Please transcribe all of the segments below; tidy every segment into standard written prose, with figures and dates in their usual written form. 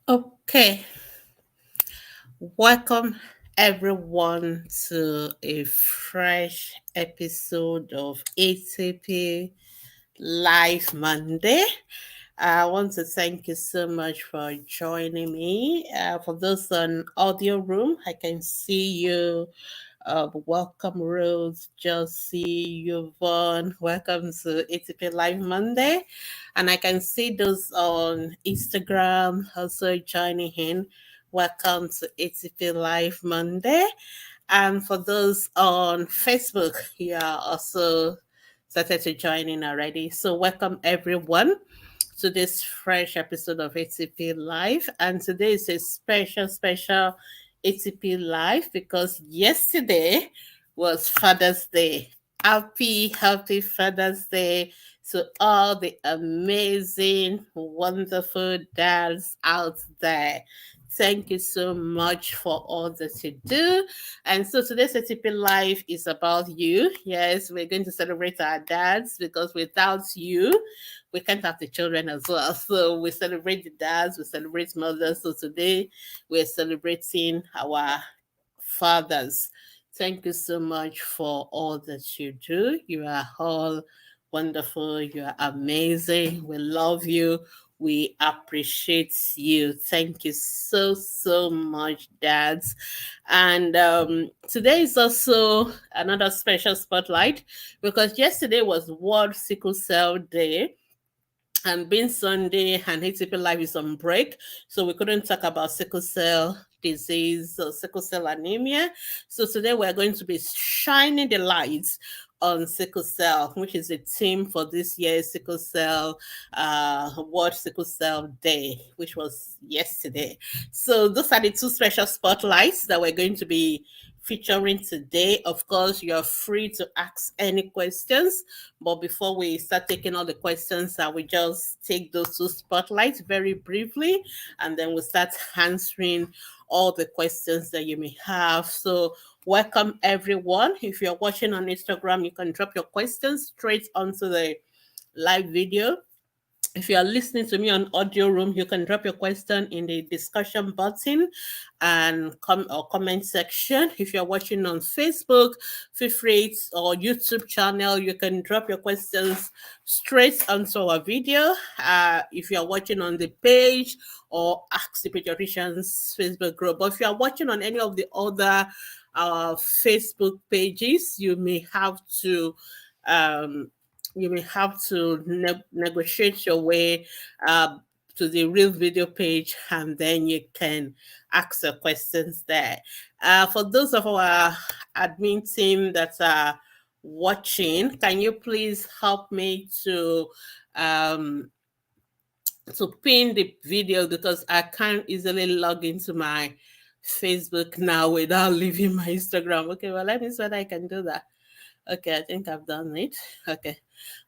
Okay, welcome everyone to a fresh episode of ATP Live Monday. I want to thank you so much for joining me. For those on audio room, I can see you. Welcome, Rose, Josie, Yvonne. Welcome to ATP Live Monday. And I can see those on Instagram also joining in. Welcome to ATP Live Monday. And for those on Facebook, you are also started to join in already. So welcome everyone to this fresh episode of ATP Live. And today is a special ATP Live because yesterday was Father's Day. Happy Father's Day to all the amazing, wonderful dads out there. Thank you so much for all that you do. And so today's ATP Live is about you. Yes, we're going to celebrate our dads because without you, we can't have the children as well. So we celebrate the dads, we celebrate mothers. So today we're celebrating our fathers. Thank you so much for all that you do. You are all wonderful. You are amazing. We love you. We appreciate you. Thank you so much, dads. And today is also another special spotlight because yesterday was World Sickle Cell Day, and being Sunday and ATP Live is on break, so we couldn't talk about sickle cell disease or sickle cell anemia. So today we're going to be shining the lights on sickle cell, which is a theme for this year's sickle cell World Sickle Cell Day, which was yesterday. So those are the two special spotlights that we're going to be featuring today. Of course, you're free to ask any questions, but before we start taking all the questions, I will just take those two spotlights very briefly, and then we'll start answering all the questions that you may have. So, welcome everyone. If you're watching on Instagram, you can drop your questions straight onto the live video. If you are listening to me on audio room, you can drop your question in the discussion button and comment section. If you're watching on Facebook, feel free or YouTube channel, you can drop your questions straight onto our video. If you're watching on the page or Ask the Pediatricians Facebook group, but if you are watching on any of the other Facebook pages, um, you may have to negotiate your way uh, to the real video page, and then you can ask your questions there. For those of our admin team that are watching, can you please help me to pin the video because I can't easily log into my Facebook now without leaving my Instagram. Okay, well, let me see whether I can do that. Okay, I think I've done it. Okay,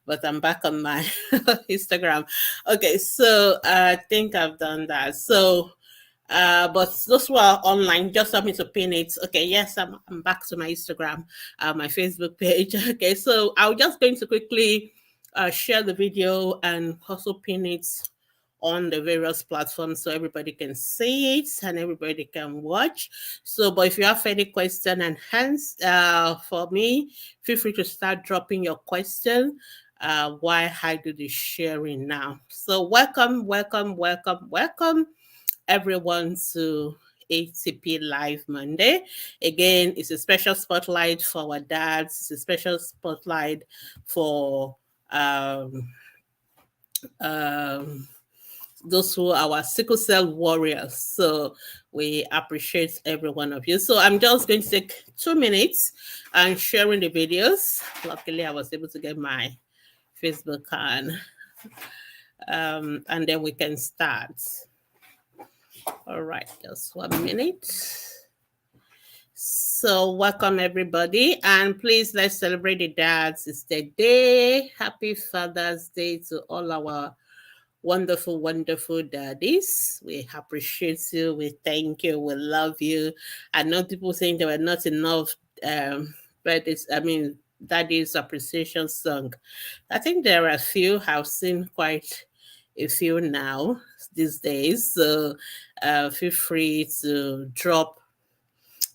but I'm back on my Instagram. Okay, so I think I've done that. So, but those who are online, just help me to pin it. Okay, yes, I'm back to my Instagram, my Facebook page. Okay, so I'm just going to quickly share the video and also pin it on the various platforms so everybody can see it and everybody can watch. So, but if you have any question and hands for me, feel free to start dropping your question while I do the sharing now. So, welcome everyone to ATP Live Monday. Again, it's a special spotlight for our dads. It's a special spotlight for um, those who are our sickle cell warriors. So we appreciate every one of you. So I'm just going to take 2 minutes and sharing the videos. Luckily, I was able to get my Facebook on, and then we can start. All right, just 1 minute. So welcome everybody, and please let's celebrate the dads. It's the day. Happy Father's Day to all our wonderful daddies. We appreciate you. We thank you. We love you. I know people saying there were not enough, but that is appreciation song. I think there are a few I've seen quite a few now these days. So feel free to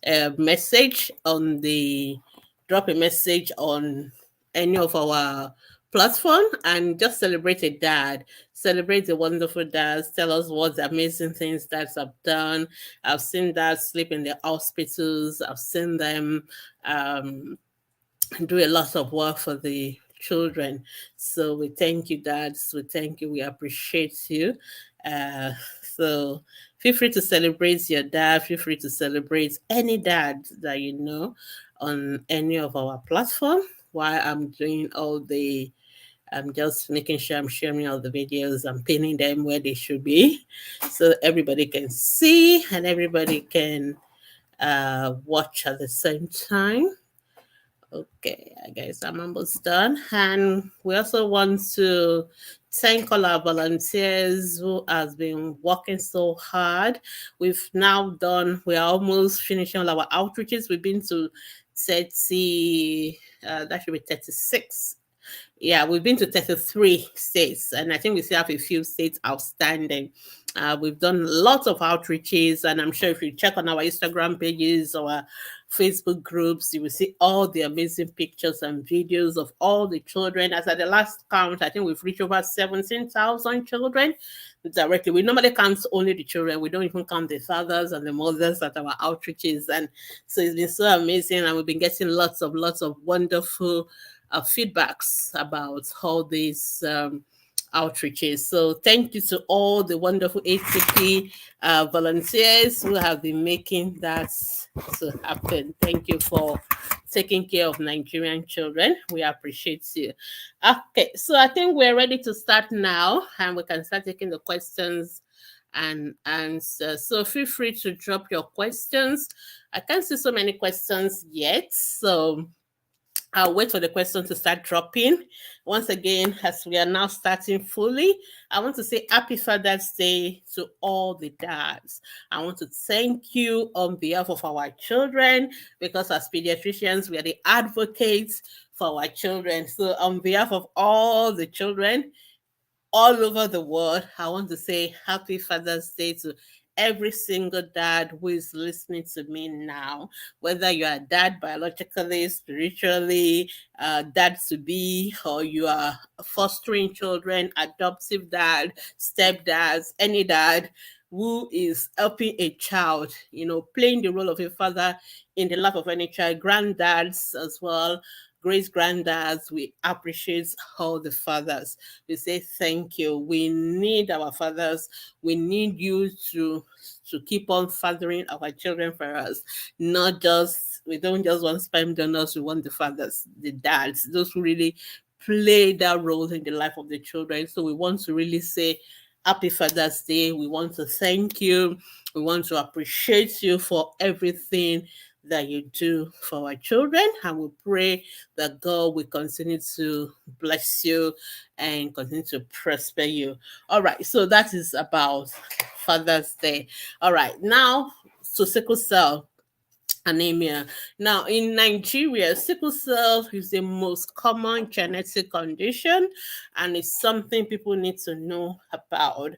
a message on the drop a message on any of our platform and just celebrate a dad. Celebrate the wonderful dads. Tell us what the amazing things dads have done. I've seen dads sleep in the hospitals. I've seen them um, do a lot of work for the children. So we thank you, dads. We thank you. We appreciate you. Uh, so feel free to celebrate your dad. Feel free to celebrate any dad that you know on any of our platform. While I'm doing all the, I'm just making sure I'm sharing all the videos. I'm pinning them where they should be, so everybody can see and everybody can watch at the same time. Okay, I guess I'm almost done. And we also want to thank all our volunteers who has been working so hard. We're almost finishing all our outreaches. We've been to 30, that should be 36. Yeah, we've been to 33 states, and I think we still have a few states outstanding. We've done lots of outreaches, and I'm sure if you check on our Instagram pages or our Facebook groups, you will see all the amazing pictures and videos of all the children. As at the last count, I think we've reached over 17,000 children directly. We normally count only the children. We don't even count the fathers and the mothers at our outreaches. And so it's been so amazing, and we've been getting lots of wonderful feedbacks about all these outreaches. So thank you to all the wonderful ATP volunteers who have been making that to happen. Thank you for taking care of Nigerian children. We appreciate you. Okay, so I think we're ready to start now, and we can start taking the questions and answers. So feel free to drop your questions. I can't see so many questions yet, so I'll wait for the question to start dropping. Once again, as we are now starting fully, I want to say Happy Father's Day to all the dads. I want to thank you on behalf of our children, because as pediatricians, we are the advocates for our children. So on behalf of all the children all over the world, I want to say Happy Father's Day to every single dad who is listening to me now, whether you are a dad biologically, spiritually, dad to be, or you are fostering children, adoptive dad, stepdads, any dad who is helping a child, playing the role of a father in the life of any child, granddads as well, great granddads. We appreciate all the fathers. We say thank you. We need our fathers. We need you to keep on fathering our children for us. Not just, we don't just want sperm donors, we want the fathers, the dads, those who really play that role in the life of the children. So we want to really say Happy Father's Day. We want to thank you. We want to appreciate you for everything that you do for our children, and we pray that God will continue to bless you and continue to prosper you. All right, so that is about Father's Day. All right, now to sickle cell anemia. Now, in Nigeria, sickle cell is the most common genetic condition, and it's something people need to know about.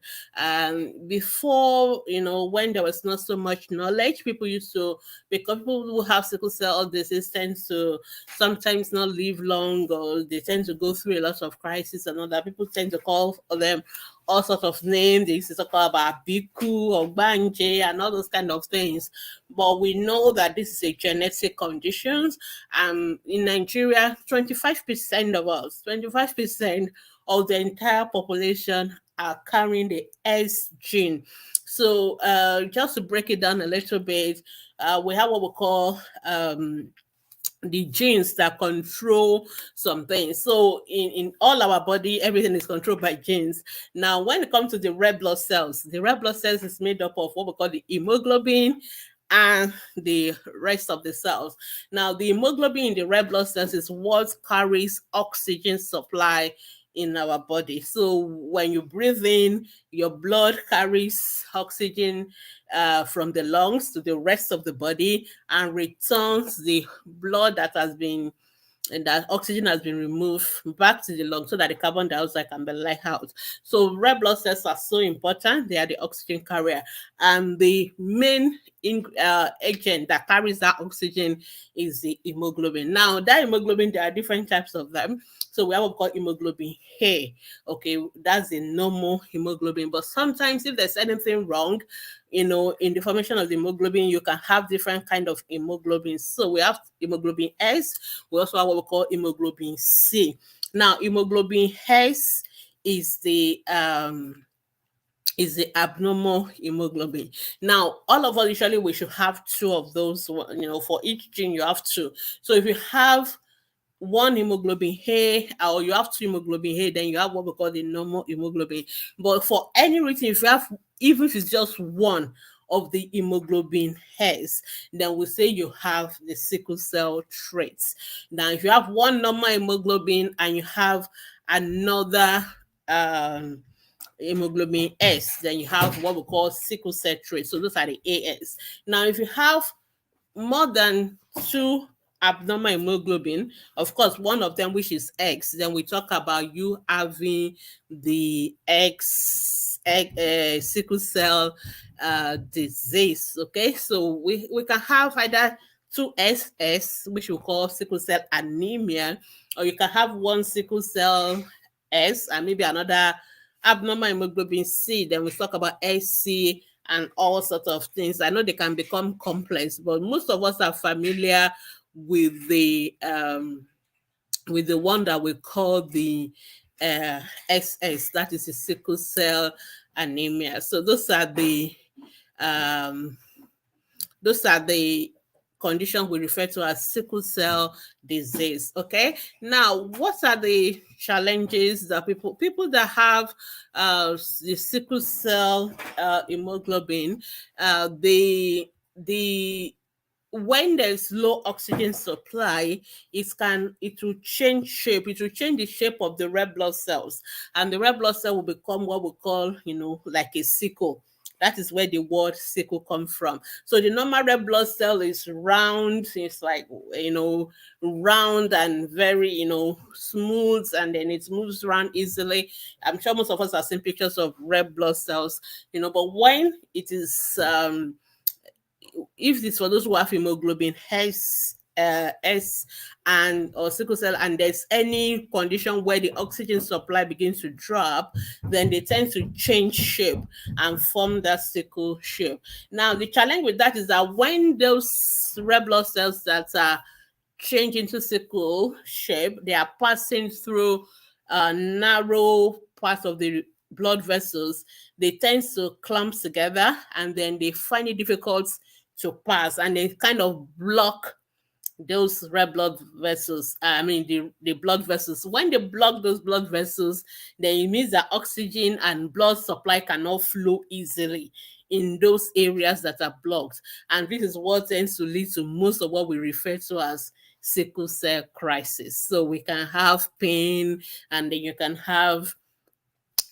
Before, when there was not so much knowledge, people used to, because people who have sickle cell disease tend to sometimes not live long, or they tend to go through a lot of crisis and all that. People tend to call them all sorts of names. They used to talk about Biku or Banje and all those kind of things. But we know that this is a genetic condition. In Nigeria, 25% of us, 25% of the entire population are carrying the S gene. So just to break it down a little bit, we have what we call the genes that control some things. So in all our body, everything is controlled by genes. Now, when it comes to the red blood cells, the red blood cells is made up of what we call the hemoglobin and the rest of the cells. Now, the hemoglobin in the red blood cells is what carries oxygen supply in our body. So when you breathe in, your blood carries oxygen from the lungs to the rest of the body and returns the blood that has been and that oxygen has been removed back to the lung so that the carbon dioxide can be let out. So red blood cells are so important. They are the oxygen carrier, and the main agent that carries that oxygen is the hemoglobin. Now, that hemoglobin, there are different types of them. So we have what we call hemoglobin A. Okay, that's the normal hemoglobin. But sometimes if there's anything wrong, in the formation of the hemoglobin, you can have different kind of hemoglobin. So we have hemoglobin S. We also have what we call hemoglobin C. Now, hemoglobin S is the abnormal hemoglobin. Now, all of us usually we should have two of those. For each gene you have two. So if you have one hemoglobin A or you have two hemoglobin A, then you have what we call the normal hemoglobin. But for any reason, if you have, even if it's just one of the hemoglobin S, then we say you have the sickle cell traits. Now, if you have one normal hemoglobin and you have another hemoglobin S, then you have what we call sickle cell trait. So those are the AS. Now, if you have more than two abnormal hemoglobin, of course, one of them which is X, then we talk about you having the sickle cell disease. Okay, so we can have either two SS, which we call sickle cell anemia, or you can have one sickle cell S and maybe another abnormal hemoglobin C. Then we talk about SC and all sorts of things. I know they can become complex, but most of us are familiar with the one that we call the SS, that is the sickle cell anemia. So um, those are the condition we refer to as sickle cell disease. Okay, now what are the challenges that people that have the sickle cell hemoglobin, the when there's low oxygen supply, it will change shape. It will change the shape of the red blood cells, and the red blood cell will become what we call, like a sickle. That is where the word sickle comes from. So the normal red blood cell is round. It's like, round and very, smooth, and then it moves around easily. I'm sure most of us have seen pictures of red blood cells, but when it is if it's for those who have hemoglobin S and or sickle cell, and there's any condition where the oxygen supply begins to drop, then they tend to change shape and form that sickle shape. Now, the challenge with that is that when those red blood cells that are change into sickle shape, they are passing through narrow parts of the blood vessels. They tend to clump together, and then they find it difficult to pass, and they kind of block those red blood vessels. The blood vessels. When they block those blood vessels, then it means that oxygen and blood supply cannot flow easily in those areas that are blocked. And this is what tends to lead to most of what we refer to as sickle cell crisis. So we can have pain, and then you can have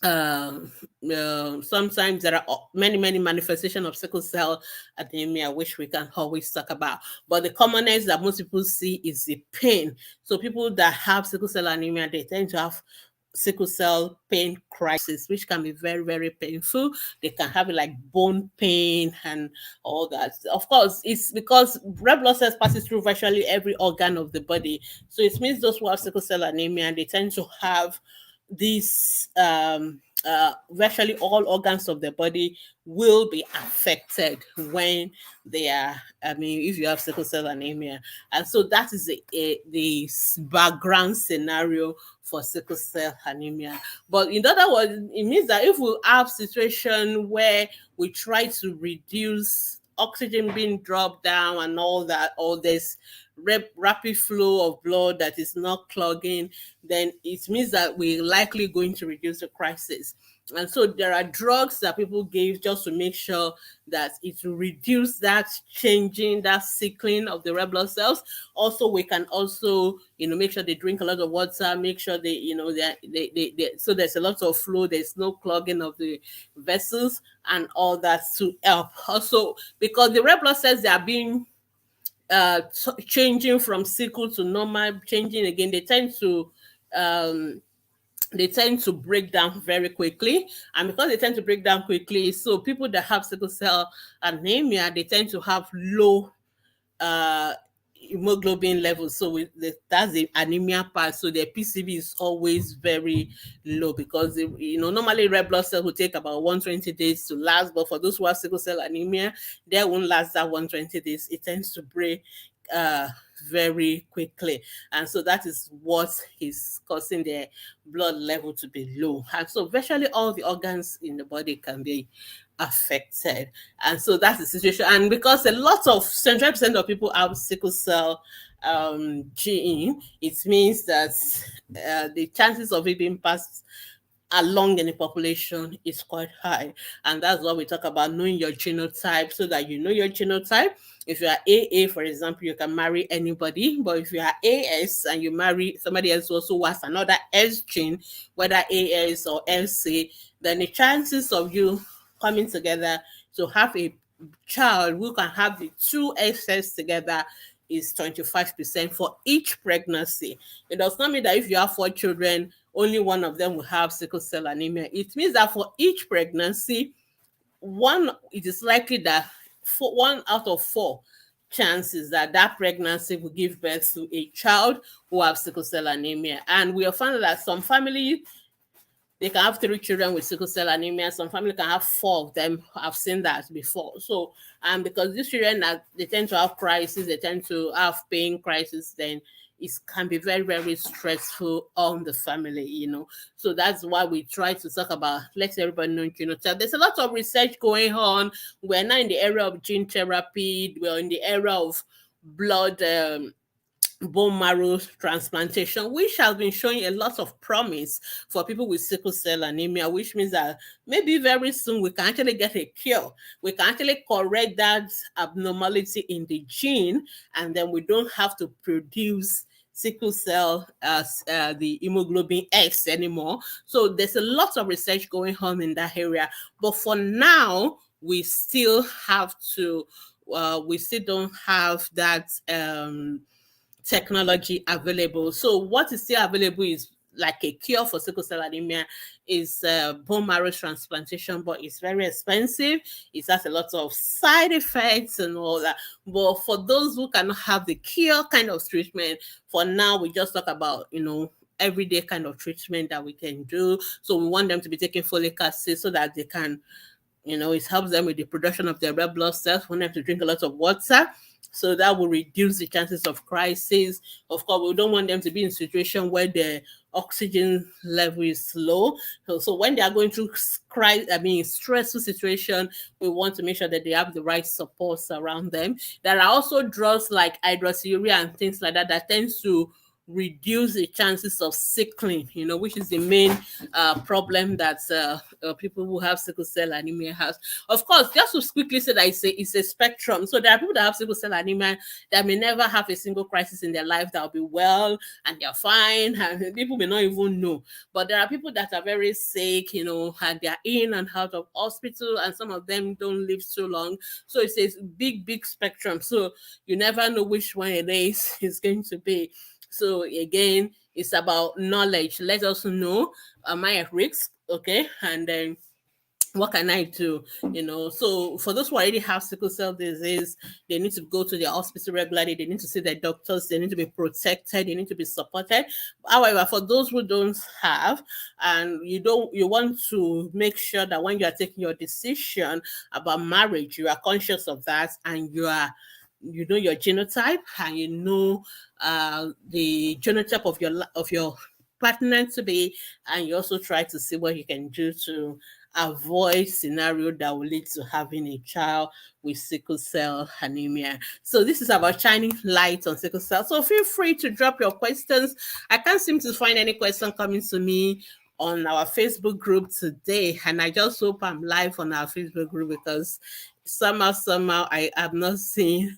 um, sometimes there are many manifestations of sickle cell anemia, which we can always talk about. But the commonest that most people see is the pain. So people that have sickle cell anemia, they tend to have sickle cell pain crisis, which can be very, very painful. They can have like bone pain and all that. Of course, it's because red blood cells passes through virtually every organ of the body. So it means those who have sickle cell anemia, they tend to have these virtually all organs of the body will be affected when they are, if you have sickle cell anemia. And so that is the background scenario for sickle cell anemia. But in other words, it means that if we have situation where we try to reduce oxygen being dropped down and all that, or there's rapid flow of blood that is not clogging, then it means that we're likely going to reduce the crisis. And so there are drugs that people give just to make sure that it will reduce that changing, that sickling of the red blood cells. Also, we can also, make sure they drink a lot of water, make sure so there's a lot of flow, there's no clogging of the vessels and all that to help. Also, because the red blood cells, they are being changing from sickle to normal, changing again, um, they tend to break down very quickly. And because they tend to break down quickly, so people that have sickle cell anemia, they tend to have low uh hemoglobin levels. So that's the anemia part. So their PCV is always very low because normally red blood cell will take about 120 days to last, but for those who have sickle cell anemia, they won't last that 120 days. It tends to break uh very quickly, and so that is what is causing their blood level to be low. And so virtually all the organs in the body can be affected. And so that's the situation. And because a lot of 75% of people have sickle cell gene, it means that the chances of it being passed along in the population is quite high. And that's what we talk about, knowing your genotype, so that you know your genotype. If you are AA, for example, you can marry anybody. But if you are AS and you marry somebody else who also has another S gene, whether AS or LC, then the chances of you coming together to have a child who can have the two S's together is 25% for each pregnancy. It does not mean that if you have 4 children, only one of them will have sickle cell anemia. It means that for each pregnancy, it is likely that 1 out of 4 chances that that pregnancy will give birth to a child who have sickle cell anemia. And we have found that some family, they can have 3 children with sickle cell anemia. Some family can have 4 of them. I've seen that before. So, because these children they tend to have crisis, they tend to have pain crisis, then it can be very, very stressful on the family. So that's why we try to talk about, let everybody know genotype. There's a lot of research going on. We're now in the era of gene therapy. We're in the era of blood bone marrow transplantation, which has been showing a lot of promise for people with sickle cell anemia, which means that maybe very soon we can actually get a cure. We can actually correct that abnormality in the gene, and then we don't have to produce sickle cell as the hemoglobin X anymore. So there's a lot of research going on in that area. But for now, we still don't have that technology available. So what is still available is like a cure for sickle cell anemia is bone marrow transplantation, but it's very expensive. It has a lot of side effects and all that. But for those who cannot have the cure kind of treatment, for now we just talk about everyday kind of treatment that we can do. So we want them to be taking folic acid so that they can, it helps them with the production of their red blood cells. We want them to drink a lot of water, so that will reduce the chances of crisis. Of course, we don't want them to be in a situation where the oxygen level is low. So when they are going through stressful situation, we want to make sure that they have the right supports around them. There are also drugs like hydroxyurea and things like that tends to reduce the chances of sickling, which is the main problem that people who have sickle cell anemia has. Of course, just to quickly say that it's a spectrum. So there are people that have sickle cell anemia that may never have a single crisis in their life, that will be well and they're fine, and people may not even know. But there are people that are very sick, and they're in and out of hospital, and some of them don't live so long. So it's a big, big spectrum. So you never know which one it is going to be. So again, it's about knowledge. Let us know, am I at risk? Okay. And then what can I do? So for those who already have sickle cell disease, they need to go to the hospital regularly. They need to see their doctors. They need to be protected. They need to be supported. However, for those who don't have, and you want to make sure that when you are taking your decision about marriage, you are conscious of that, and you know your genotype, and the genotype of your partner to be, and you also try to see what you can do to avoid scenario that will lead to having a child with sickle cell anemia. So this is about shining light on sickle cell. So feel free to drop your questions. I can't seem to find any question coming to me on our Facebook group today, and I just hope I'm live on our Facebook group, because somehow I have not seen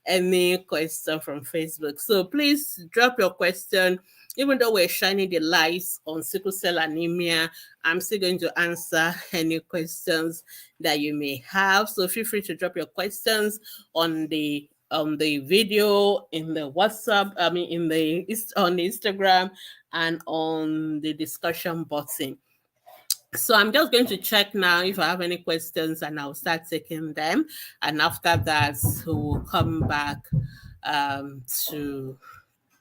any question from Facebook. So please drop your question. Even though we're shining the lights on sickle cell anemia, I'm still going to answer any questions that you may have. So feel free to drop your questions on the on the video, in the WhatsApp, I mean, on Instagram, and on the discussion button. So I'm just going to check now if I have any questions, and I'll start taking them. And after that, we'll come back to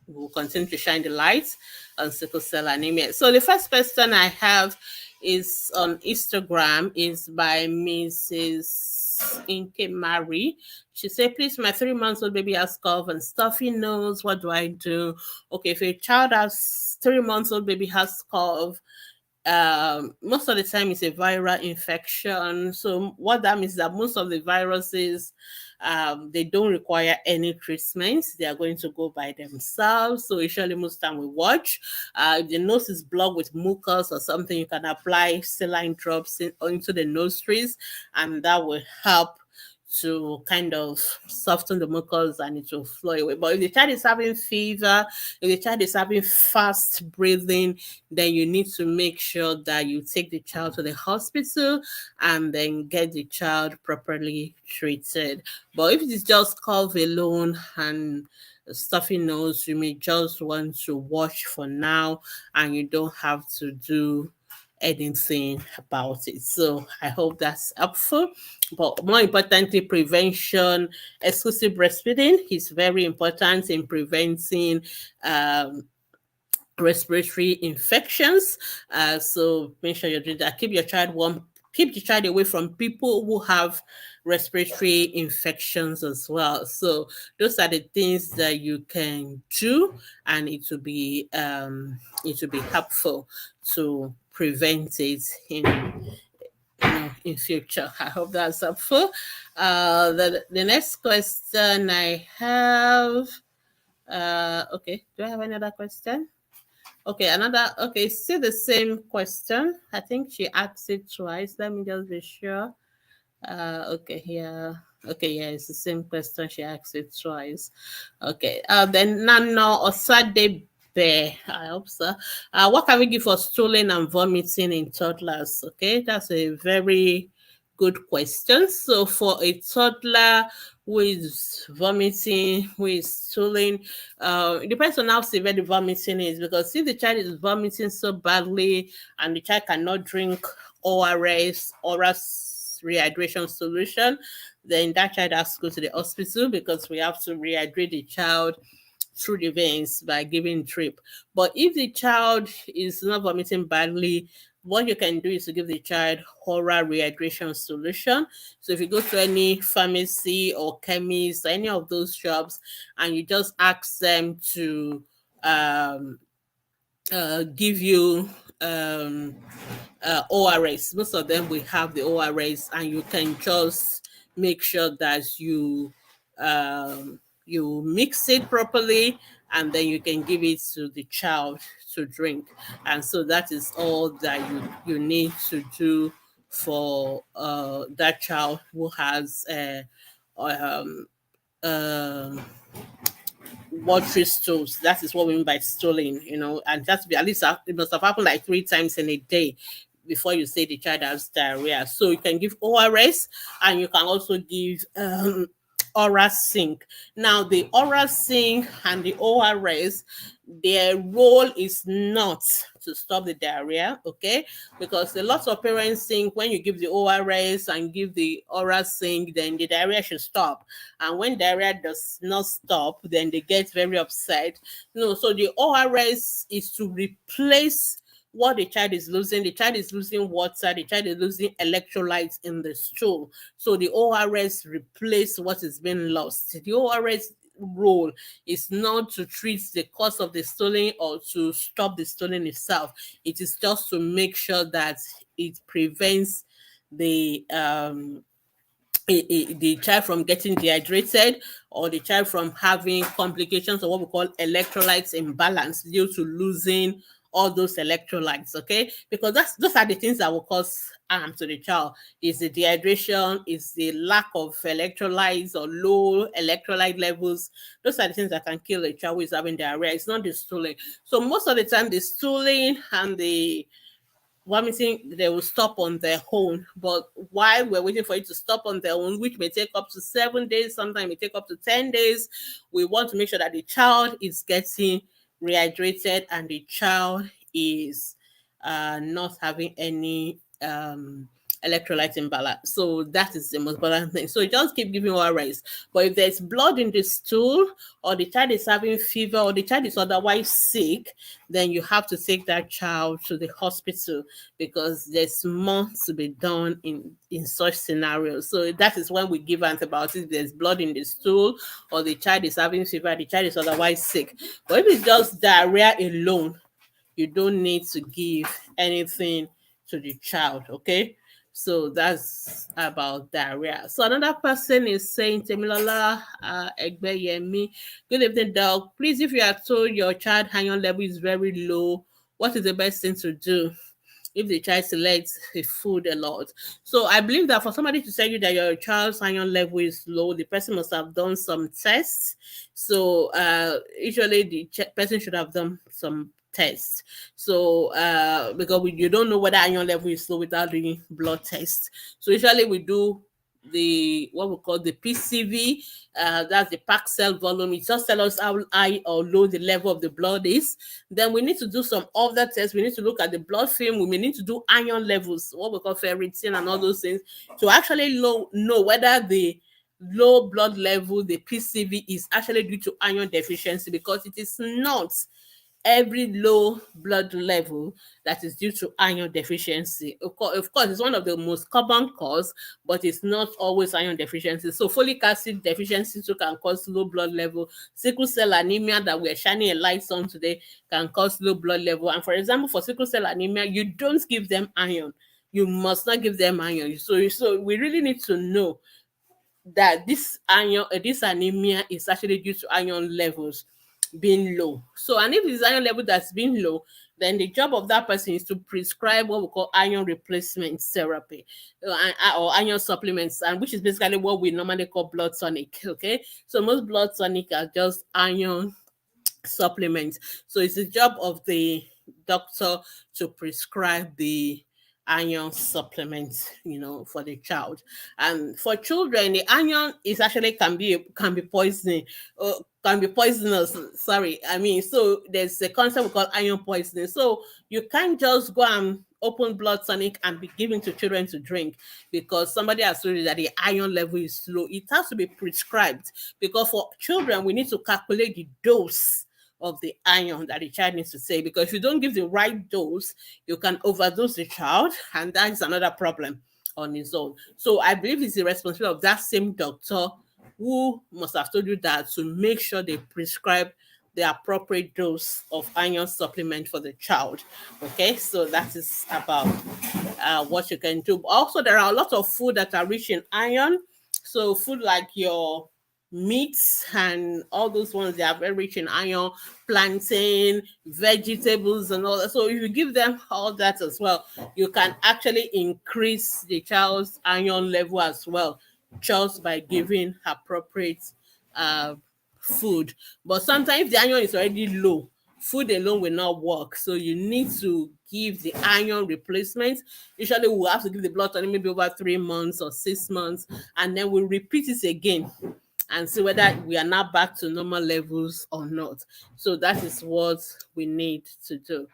we'll continue to shine the light on sickle cell anemia. So the first question I have is on Instagram, is by Mrs. Inke Mary. She said, please, my 3 months old baby has cough and stuffy nose. What do I do? Okay, if a child has 3 months old baby has cough, most of the time it's a viral infection. So what that means is that most of the viruses, they don't require any treatment. They are going to go by themselves. So usually most time we watch. If the nose is blocked with mucus or something, you can apply saline drops into the nostrils, and that will help to kind of soften the mucus and it will flow away. But if the child is having fever, if the child is having fast breathing, then you need to make sure that you take the child to the hospital and then get the child properly treated. But if it is just cough alone and stuffy nose, you may just want to watch for now, and you don't have to do anything about it. So I hope that's helpful. But more importantly, prevention, exclusive breastfeeding is very important in preventing respiratory infections. So make sure you're doing that. Keep your child warm. Keep the child away from people who have respiratory infections as well. So those are the things that you can do, and it will be helpful to prevent it in future. I hope that's helpful. The next question I have. Okay, do I have another question? Okay, still the same question. I think she asked it twice. Let me just be sure. Okay, yeah. Okay, yeah, it's the same question. She asked it twice. Okay, then Nano Osade Bear. I hope so. What can we give for stooling and vomiting in toddlers? Okay, that's a very good question. So for a toddler who is vomiting, who is stooling, it depends on how severe the vomiting is, because if the child is vomiting so badly and the child cannot drink ORS, oral rehydration solution, then that child has to go to the hospital, because we have to rehydrate the child through the veins by giving drip. But if the child is not vomiting badly, what you can do is to give the child oral rehydration solution. So if you go to any pharmacy or chemist or any of those shops, and you just ask them to give you ORS, most of them will have the ORS, and you can just make sure that you mix it properly, and then you can give it to the child to drink. And so that is all that you need to do for that child who has um, uh, watery stools. That is what we mean by stooling, and that's be at least it must have happened like 3 times in a day before you say the child has diarrhea. So you can give ORS, and you can also give oral zinc. Now the oral zinc and the ORS, their role is not to stop the diarrhea, okay? Because a lot of parents think when you give the ORS and give the oral zinc, then the diarrhea should stop. And when diarrhea does not stop, then they get very upset. No, so the ORS is to replace what the child is losing. The child is losing water, the child is losing electrolytes in the stool. So the ORS replace what is being lost. The ORS role is not to treat the cause of the stooling or to stop the stooling itself. It is just to make sure that it prevents the the child from getting dehydrated, or the child from having complications of what we call electrolytes imbalance due to losing all those electrolytes, okay? Because those are the things that will cause harm to the child. Is the dehydration, is the lack of electrolytes or low electrolyte levels. Those are the things that can kill a child who is having diarrhea. It's not the stooling. So most of the time, the stooling and the vomiting, they will stop on their own. But while we're waiting for it to stop on their own, which may take up to 7 days, sometimes it may take up to 10 days, we want to make sure that the child is getting rehydrated and the child is not having any electrolyte imbalance. So that is the most important thing. So just keep giving ORS. But if there's blood in the stool, or the child is having fever, or the child is otherwise sick, then you have to take that child to the hospital, because there's more to be done in such scenarios. So that is when we give antibiotics. There's blood in the stool, or the child is having fever, the child is otherwise sick. But if it's just diarrhea alone, you don't need to give anything to the child, okay? So that's about diarrhea. So another person is saying, Temilola Egbeyemi, good evening, dog. Please, if you are told your child iron level is very low, what is the best thing to do if the child selects a food a lot? So I believe that for somebody to tell you that your child's iron level is low, the person must have done some tests. So usually the person should have done some tests. So because you don't know whether iron level is low without doing blood tests. So usually we do the what we call the PCV, that's the packed cell volume. It just tells us how high or low the level of the blood is. Then we need to do some other tests. We need to look at the blood film. We may need to do iron levels, what we call ferritin and all those things, to actually know whether the low blood level, the PCV, is actually due to iron deficiency, because it is not every low blood level that is due to iron deficiency. Of course, it's one of the most common cause, but it's not always iron deficiency. So folic acid deficiency too can cause low blood level. Sickle cell anemia that we're shining a light on today can cause low blood level. And for example, for sickle cell anemia, you don't give them iron. You must not give them iron. So we really need to know that this anemia is actually due to iron levels being low. So, and if it's iron level that's been low, then the job of that person is to prescribe what we call iron replacement therapy, or iron supplements, and which is basically what we normally call blood tonic. Okay, so most blood tonic are just iron supplements. So it's the job of the doctor to prescribe the iron supplements, for the child. And for children, the iron is actually can be poisoning, can be poisonous. Sorry, I mean, so there's a concept called iron poisoning. So you can't just go and open blood tonic and be given to children to drink because somebody has told you that the iron level is low. It has to be prescribed, because for children we need to calculate the dose of the iron that the child needs to take, because if you don't give the right dose, you can overdose the child, and that is another problem on its own. So I believe it's the responsibility of that same doctor who must have told you that to make sure they prescribe the appropriate dose of iron supplement for the child. Okay, so that is about what you can do. Also, there are a lot of food that are rich in iron. So food like your meats and all those ones, they are very rich in iron, plantain, vegetables and all that. So if you give them all that as well, you can actually increase the child's iron level as well, just by giving appropriate uh, food. But sometimes the iron is already low, food alone will not work. So you need to give the iron replacement. Usually we'll have to give the blood tonic maybe over 3 months or 6 months, and then we'll repeat it again and see whether we are now back to normal levels or not. So that is what we need to do.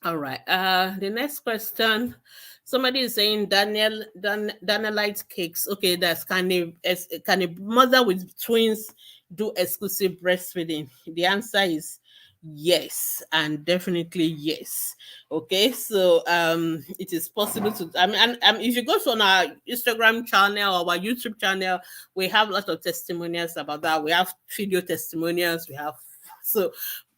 All right. The next question. Somebody is saying Danielite cakes. Okay, that's can a mother with twins do exclusive breastfeeding? The answer is yes, and definitely yes. Okay, so it is possible to. I mean, and if you go to on our Instagram channel or our YouTube channel, we have a lot of testimonials about that. We have video testimonials. We have so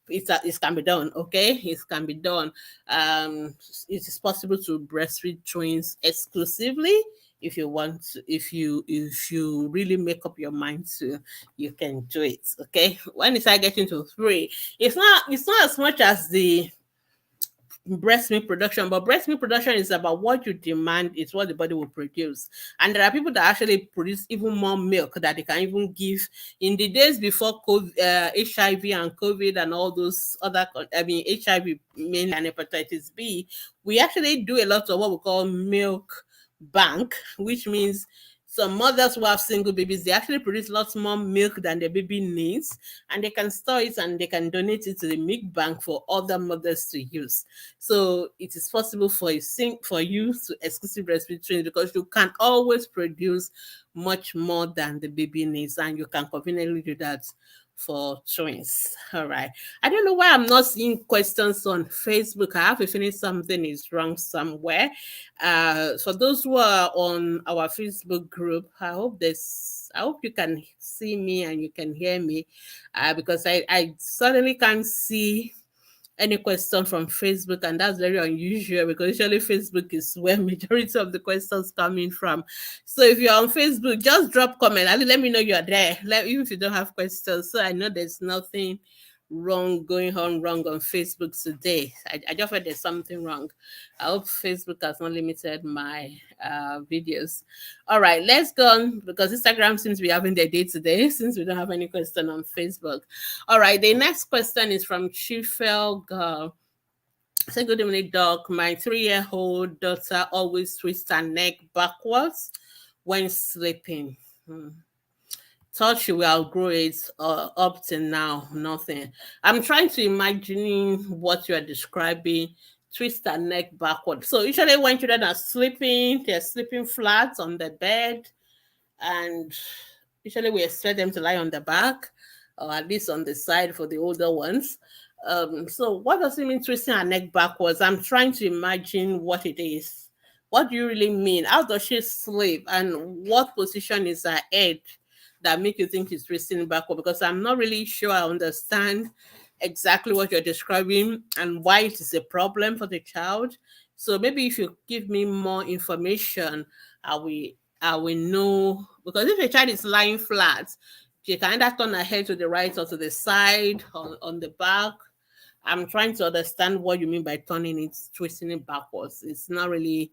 it can be done. Okay, it can be done. It is possible to breastfeed twins exclusively if you want to, if you really make up your mind to, you can do it. Okay, when you start getting to three, it's not as much as the breast milk production, but breast milk production is about what you demand is what the body will produce. And there are people that actually produce even more milk that they can even give. In the days before COVID, HIV and COVID and all those other, HIV mainly and hepatitis B, we actually do a lot of what we call milk bank, which means some mothers who have single babies, they actually produce lots more milk than the baby needs, and they can store it and they can donate it to the milk bank for other mothers to use. So it is possible for you to exclusive breastfeed training, because you can always produce much more than the baby needs, and you can conveniently do that for twins. All right. I don't know why I'm not seeing questions on Facebook. I have a feeling something is wrong somewhere. For those who are on our Facebook group, I hope you can see me and you can hear me, because I suddenly can't see any question from Facebook, and that's very unusual because usually Facebook is where majority of the questions coming from. So if you're on Facebook, just drop comment. Let me know you're there. Even if you don't have questions, so I know there's nothing going on Facebook today. I just heard there's something wrong. I hope Facebook has not limited my videos. All right, let's go on, because Instagram seems to be having their day today since we don't have any question on Facebook. All right, the next question is from Chifel Girl. Say, good evening, Doc. My 3-year-old daughter always twists her neck backwards when sleeping. Thought she will outgrow it, up to now, nothing. I'm trying to imagine what you are describing. Twist her neck backward. So usually when children are sleeping, they're sleeping flat on the bed, and usually we expect them to lie on the back, or at least on the side for the older ones. So what does it mean twisting her neck backwards? I'm trying to imagine what it is. What do you really mean? How does she sleep, and what position is her head that make you think she's twisting backward? Because I'm not really sure I understand exactly what you're describing and why it is a problem for the child. So maybe if you give me more information, I will know, because if a child is lying flat, she can either turn her head to the right or to the side or on the back. I'm trying to understand what you mean by turning it, twisting it backwards. It's not really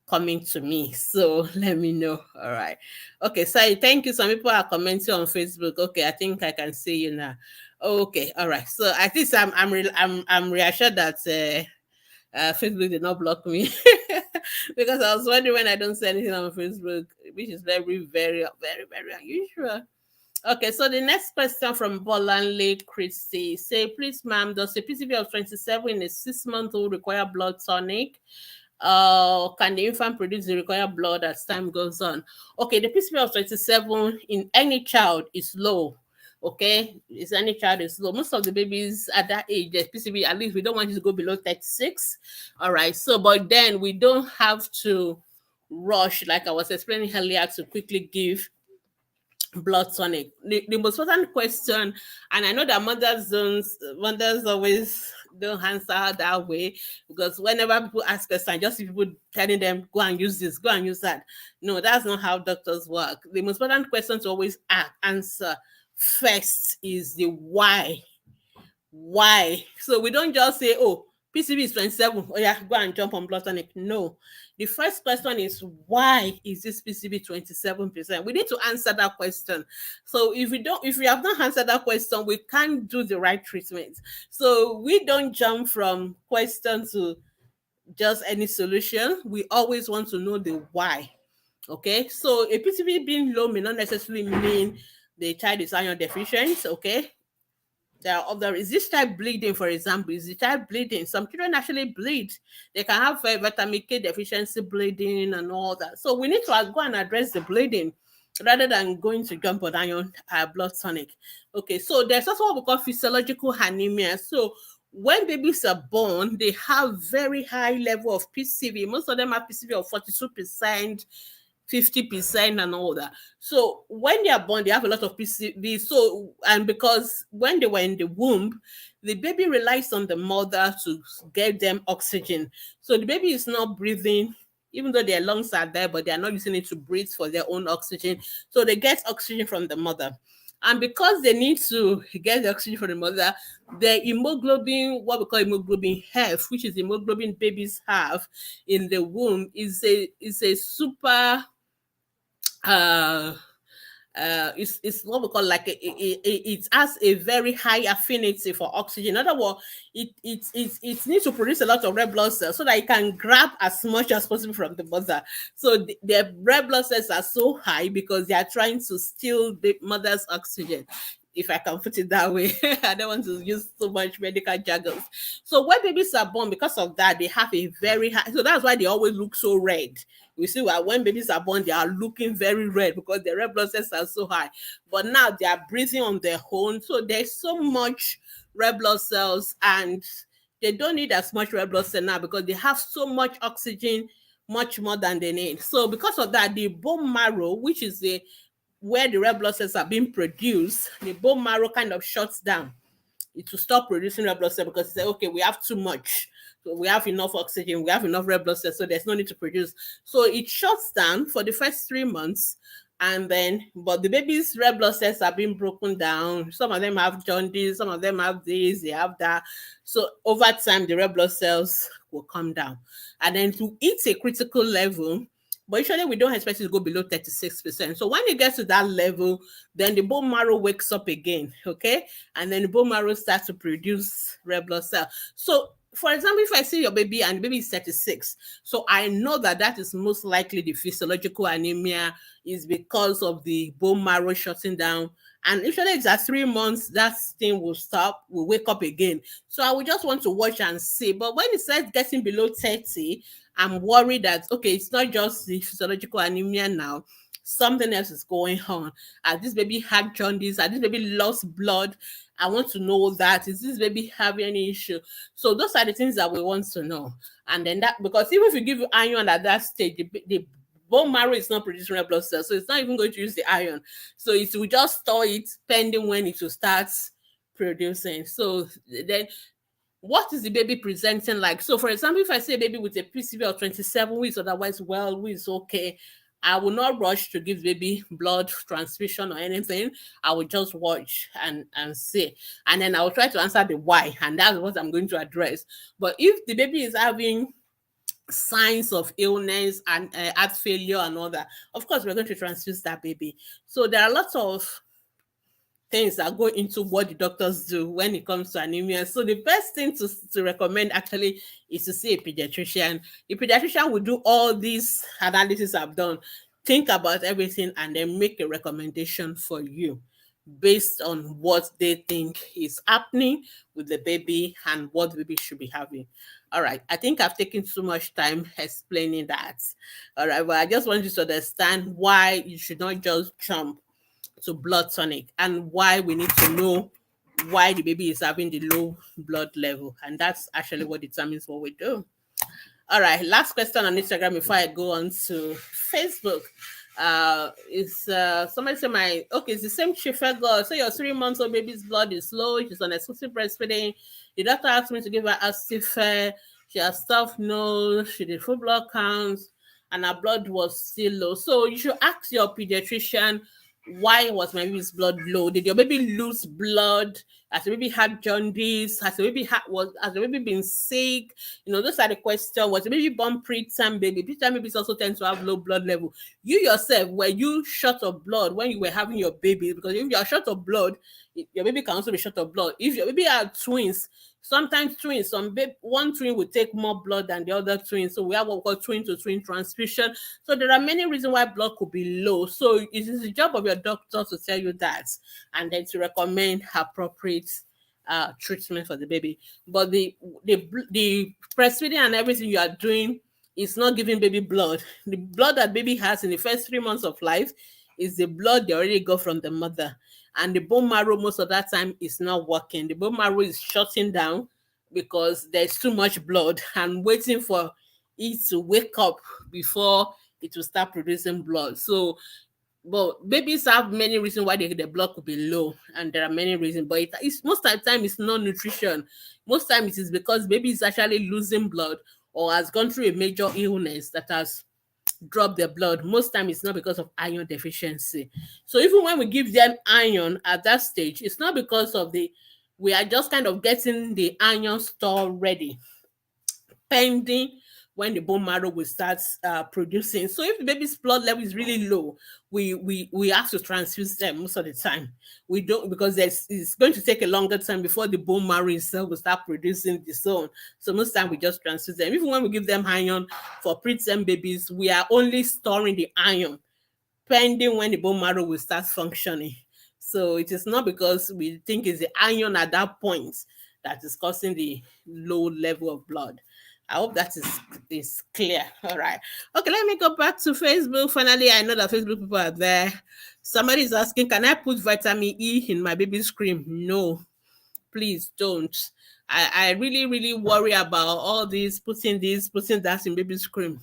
coming to me. So let me know. All right. Okay, so thank you. Some people are commenting on Facebook. Okay, I think I can see you now. Okay, all right. So at least I'm reassured that Facebook did not block me because I was wondering when I don't say anything on Facebook, which is very, very, very, very unusual. Okay, so the next question from Bolanle Christie. Say, please, ma'am, does a PCV of 27 in a 6-month-old require blood tonic? Can the infant produce the required blood as time goes on? Okay, the PCV of 27 in any child is low. Okay, is any child is low. Most of the babies at that age, the PCV, at least we don't want you to go below 36. All right, so but then we don't have to rush, like I was explaining earlier, to quickly give blood tonic. The most important question, and I know that mothers always don't answer that way, because whenever people ask us, I just see people telling them, go and use this, go and use that. No, that's not how doctors work. The most important question to always answer first is the why. Why? So we don't just say, oh, PCV is 27. Oh yeah, go and jump on blood tonic. No. The first question is, why is this PCV 27%? We need to answer that question. So if we have not answered that question, we can't do the right treatment. So we don't jump from question to just any solution. We always want to know the why. Okay, so a PCV being low may not necessarily mean the child is iron deficient. Okay, there are other, is this child bleeding, for example? Is the child bleeding? Some children actually bleed. They can have vitamin K deficiency bleeding and all that. So we need to go and address the bleeding rather than going to jump on iron blood tonic. Okay, so there's also what we call physiological anemia. So when babies are born, they have very high level of PCV. Most of them have PCV of 42%, 50% and all that. So when they are born, they have a lot of PCV. So, and because when they were in the womb, the baby relies on the mother to get them oxygen. So the baby is not breathing, even though their lungs are there, but they are not using it to breathe for their own oxygen. So they get oxygen from the mother. And because they need to get the oxygen from the mother, the hemoglobin, what we call hemoglobin F, which is hemoglobin babies have in the womb, is a super uh it's what we call like it has a very high affinity for oxygen. In other words, it needs to produce a lot of red blood cells so that it can grab as much as possible from the mother. So the red blood cells are so high because they are trying to steal the mother's oxygen, if I can put it that way. I don't want to use so much medical jargon. So when babies are born, because of that, they have a very high. So that's why they always look so red. We see that when babies are born, they are looking very red because the red blood cells are so high. But now they are breathing on their own, so there's so much red blood cells, and they don't need as much red blood cell now because they have so much oxygen, much more than they need. So because of that, the bone marrow, which is the where the red blood cells are being produced, the bone marrow kind of shuts down. It will stop producing red blood cells because it's like, okay, we have too much. So we have enough oxygen, we have enough red blood cells, so there's no need to produce. So it shuts down for the first 3 months, and then, but the baby's red blood cells are being broken down. Some of them have jaundice, some of them have this, they have that. So over time, the red blood cells will come down. And then to hit a critical level, but usually we don't expect it to go below 36%. So when it gets to that level, then the bone marrow wakes up again, okay? And then the bone marrow starts to produce red blood cell. So for example, if I see your baby and the baby is 36, so I know that that is most likely the physiological anemia is because of the bone marrow shutting down. And usually it's at 3 months, that thing will stop, will wake up again. So I would just want to watch and see. But when it starts getting below 30, I'm worried that, okay, it's not just the physiological anemia now, something else is going on. Has this baby had jaundice? Has this baby lost blood? I want to know that. Is this baby having any issue? So those are the things that we want to know. And then that, because even if you give you iron at that stage, the bone marrow is not producing red blood cells, so it's not even going to use the iron. So it will just store it pending when it will start producing. So then what is the baby presenting like? So, for example, if I see a baby with a PCV of 27 weeks, otherwise well, who is okay, I will not rush to give baby blood transfusion or anything. I will just watch and see. And then I will try to answer the why, and that's what I'm going to address. But if the baby is having signs of illness and heart failure and all that, of course, we're going to transfuse that baby. So there are lots of things that go into what the doctors do when it comes to anemia. So the best thing to recommend actually is to see a pediatrician. The pediatrician will do all these analysis I've done, think about everything, and then make a recommendation for you based on what they think is happening with the baby and what the baby should be having. All right, I think I've taken too much time explaining that. All right, but I just want you to understand why you should not just jump to blood tonic and why we need to know why the baby is having the low blood level. And that's actually what determines what we do. All right, last question on Instagram before I go on to Facebook. Is somebody say it's the same Chifego. So your 3 months old baby's blood is low. She's on exclusive breastfeeding. The doctor asked me to give her Actifed. She has stuffed nose. She did full blood counts, and her blood was still low. So you should ask your pediatrician, why was my baby's blood low? Did your baby lose blood? Has the baby had jaundice? Has the baby been sick? Those are the questions. Was the baby born preterm baby? Preterm babies also tend to have low blood level. You yourself, were you short of blood when you were having your baby? Because if you are short of blood, your baby can also be short of blood. If your baby had twins, sometimes twins, one twin will take more blood than the other twin. So we have what we call twin to twin transfusion. So there are many reasons why blood could be low. So it is the job of your doctor to tell you that and then to recommend appropriate treatment for the baby. But the breastfeeding and everything you are doing is not giving baby blood. The blood that baby has in the first 3 months of life is the blood they already got from the mother. And the bone marrow most of that time is not working. The bone marrow is shutting down because there's too much blood and waiting for it to wake up before it will start producing blood. So, but babies have many reasons why the blood could be low, and there are many reasons. But it's most of the time it's not nutrition. Most time it is because baby is actually losing blood or has gone through a major illness that has drop their blood. Most time it's not because of iron deficiency. So even when we give them iron at that stage, it's not because of we are just kind of getting the iron store ready, pending when the bone marrow will start producing. So if the baby's blood level is really low, we have to transfuse them most of the time. We don't, because it's going to take a longer time before the bone marrow itself will start producing its own. So most time we just transfuse them. Even when we give them iron for preterm babies, we are only storing the iron pending when the bone marrow will start functioning. So it is not because we think it's the iron at that point that is causing the low level of blood. I hope that is clear. All right. Okay, let me go back to Facebook. Finally, I know that Facebook people are there. Somebody is asking, can I put vitamin E in my baby's cream? No, please don't. I really, really worry about all this, putting that in baby's cream.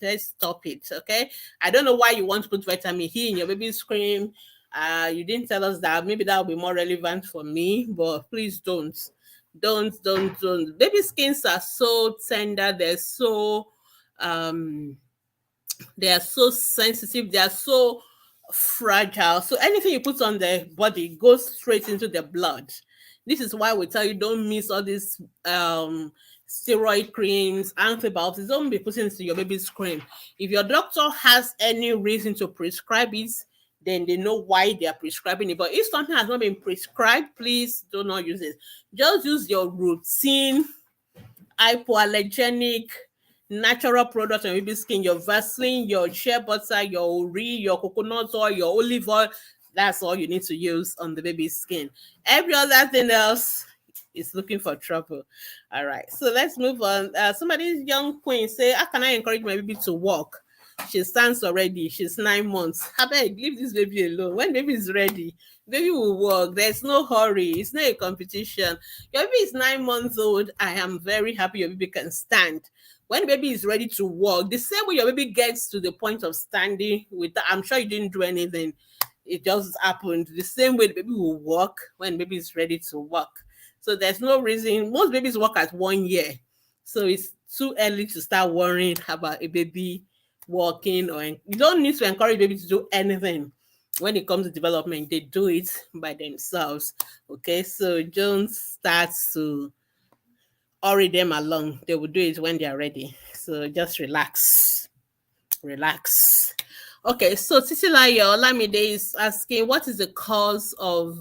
Let's stop it, okay? I don't know why you want to put vitamin E in your baby's cream. You didn't tell us that. Maybe that will be more relevant for me, but please don't. Don't. Baby skins are so tender. Um they are so sensitive, they are so fragile. So anything you put on the body goes straight into the blood. This is why we tell you don't miss all these steroid creams, antibiotics. Don't be putting into your baby's cream. If your doctor has any reason to prescribe it, then they know why they are prescribing it. But if something has not been prescribed, please do not use it. Just use your routine hypoallergenic natural products on baby skin, your Vaseline, your shea butter, your ori, your coconut oil, your olive oil. That's all you need to use on the baby's skin. Every other thing else is looking for trouble. All right, so let's move on. Somebody's young queen say, how can I encourage my baby to walk? She stands already. She's 9 months. I beg, leave this baby alone. When baby is ready, baby will walk. There's no hurry. It's not a competition. Your baby is 9 months old. I am very happy your baby can stand. When baby is ready to walk, the same way your baby gets to the point of standing with that, I'm sure you didn't do anything. It just happened. The same way the baby will walk when baby is ready to walk. So there's no reason. Most babies walk at 1 year. So it's too early to start worrying about a baby walking, or you don't need to encourage baby to do anything. When it comes to development, they do it by themselves. Okay, so don't start to hurry them along. They will do it when they are ready. So just relax. Relax. Okay, so Titilayo Olamide is asking, what is the cause of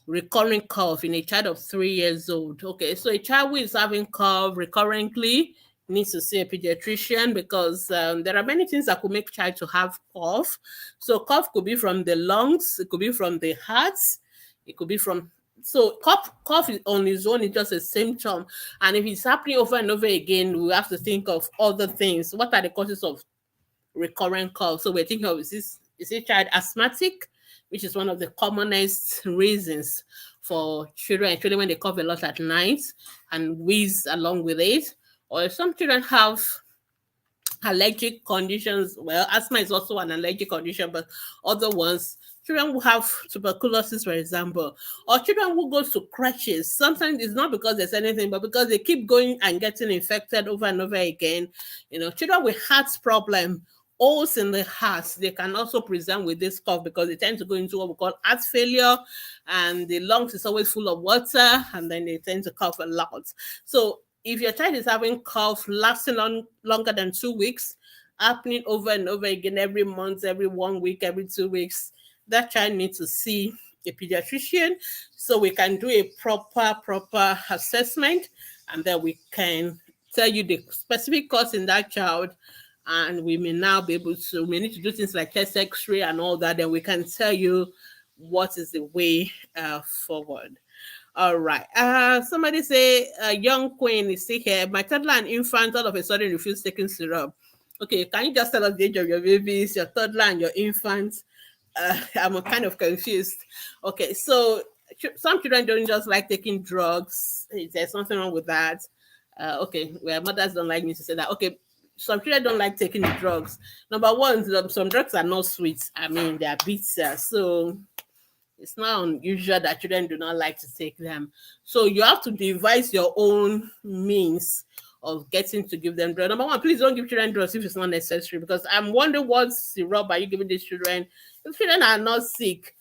recurring cough in a child of 3 years old? Okay, so a child who is having cough recurrently needs to see a pediatrician, because there are many things that could make child to have cough. So cough could be from the lungs, it could be from the heart, it could be from, so cough is on its own is just a symptom. And if it's happening over and over again, we have to think of other things. What are the causes of recurrent cough? So we're thinking of, is this child asthmatic, which is one of the commonest reasons for children when they cough a lot at night and wheeze along with it. Or if some children have allergic conditions, well, asthma is also an allergic condition, but other ones, children who have tuberculosis, for example, or children who go to crutches. Sometimes it's not because there's anything, but because they keep going and getting infected over and over again. Children with heart problem, holes in the heart, they can also present with this cough, because they tend to go into what we call heart failure, and the lungs is always full of water, and then they tend to cough a lot. So if your child is having cough lasting longer than 2 weeks, happening over and over again every month, every 1 week, every 2 weeks, that child needs to see a pediatrician, so we can do a proper assessment, and then we can tell you the specific cause in that child. And we may now be able to, we need to do things like chest x-ray and all that, then we can tell you what is the way forward. All right. Somebody say, young queen is still here. My toddler and infant all of a sudden refuse taking syrup. Okay, can you just tell us the age of your babies, your toddler and your infant? I'm kind of confused. Okay, so some children don't just like taking drugs. There's something wrong with that. Okay, well, mothers don't like me to say that. Okay, some children don't like taking the drugs. Number one, some drugs are not sweet. I mean, they are bitter. So it's not unusual that children do not like to take them. So you have to devise your own means of getting to give them drugs. Number one, please don't give children drugs if it's not necessary, because I'm wondering what syrup are you giving these children? If children are not sick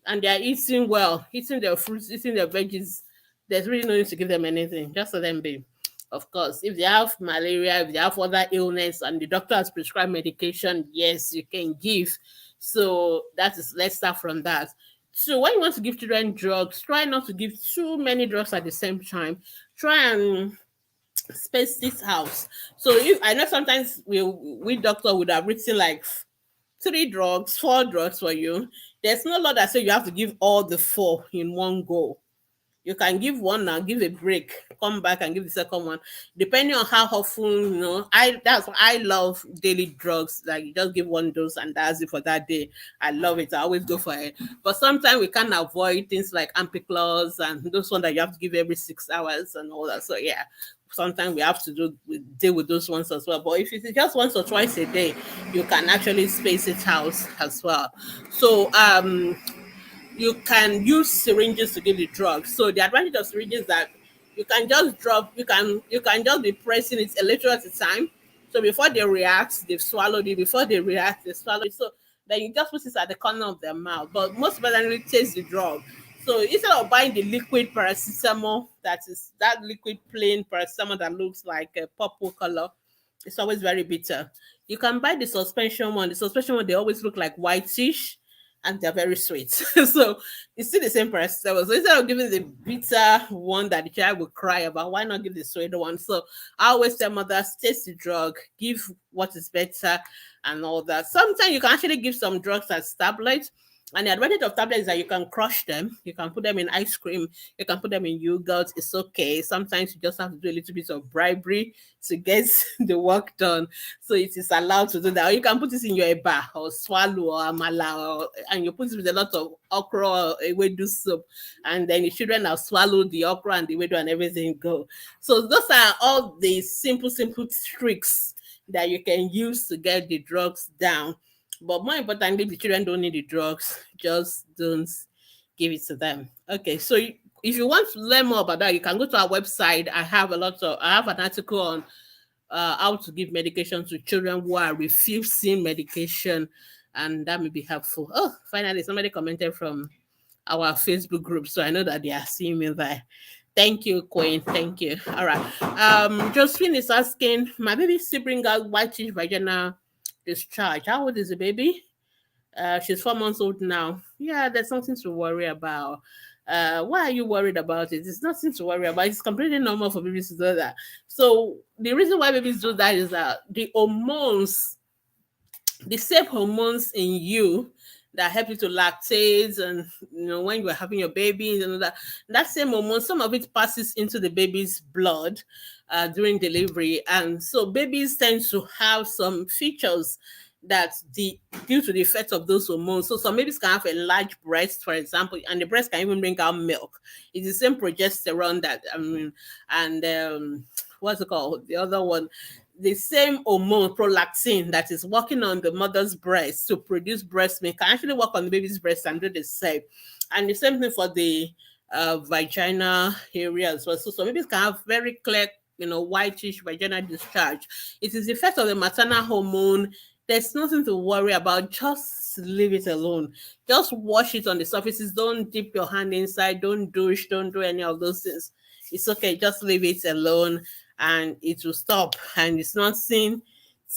and they are eating well, eating their fruits, eating their veggies, there's really no need to give them anything. Just let them be. Of course, if they have malaria, if they have other illness, and the doctor has prescribed medication, yes, you can give. So that is, let's start from that. So when you want to give children drugs, try not to give too many drugs at the same time. Try and space this out. So if I know sometimes we doctor would have written like 3 drugs, 4 drugs for you. There's no law that say you have to give all the 4 in one go. You can give one now, give a break, come back and give the second one, depending on how often. That's why I love daily drugs. Like, you just give one dose and that's it for that day. I love it. I always go for it. But sometimes we can't avoid things like ampiclos and those ones that you have to give every 6 hours and all that. So yeah, sometimes we have to deal with those ones as well. But if it's just once or twice a day, you can actually space it out as well. So you can use syringes to give the drug. So the advantage of syringes is that you can just drop, you can just be pressing it a little at a time. So before they react, they've swallowed it. Before they react, they swallow it. So then you just put it at the corner of their mouth. But most importantly, taste the drug. So instead of buying the liquid paracetamol, that is that liquid plain paracetamol that looks like a purple color, it's always very bitter. You can buy the suspension one. The suspension one, they always look like whitish and they're very sweet. So it's still the same paracetamol. So instead of giving the bitter one that the child will cry about, why not give the sweet one? So I always tell mothers, taste the drug, give what is better and all that. Sometimes you can actually give some drugs as tablets. And the advantage of tablets is that you can crush them, you can put them in ice cream, you can put them in yogurt. It's okay. Sometimes you just have to do a little bit of bribery to get the work done. So it is allowed to do that. Or you can put it in your eba or swallow or amala, and you put it with a lot of okra or ewedu soup. And then the children have swallowed the okra and the ewedu and everything go. So those are all the simple tricks that you can use to get the drugs down. But more importantly, the children don't need the drugs. Just don't give it to them. Okay, so if you want to learn more about that, you can go to our website. I have an article on how to give medication to children who are refusing medication, and that may be helpful. Oh, finally, somebody commented from our Facebook group, so I know that they are seeing me there. Thank you, Queen. Thank you. All right. Josephine is asking, my baby still bring out whitish vaginal discharge. How old is the baby? She's 4 months old now. Yeah, there's something to worry about. Why are you worried about it? It's nothing to worry about. It's completely normal for babies to do that. So the reason why babies do that is that the same hormones in you that help you to lactate, and when you are having your baby and that same hormone, some of it passes into the baby's blood during delivery, and so babies tend to have some features that due to the effect of those hormones. So some babies can have a large breast, for example, and the breast can even bring out milk. It's the same progesterone that and what's it called? The other one, the same hormone prolactin that is working on the mother's breast to produce breast milk can actually work on the baby's breast and do the same. And the same thing for the vagina area as well. So some babies can have very clear, whitish vaginal discharge. It is the effect of the maternal hormone. There's nothing to worry about. Just leave it alone. Just wash it on the surfaces. Don't dip your hand inside. Don't douche. Don't do any of those things. It's okay. Just leave it alone and it will stop. And it's nothing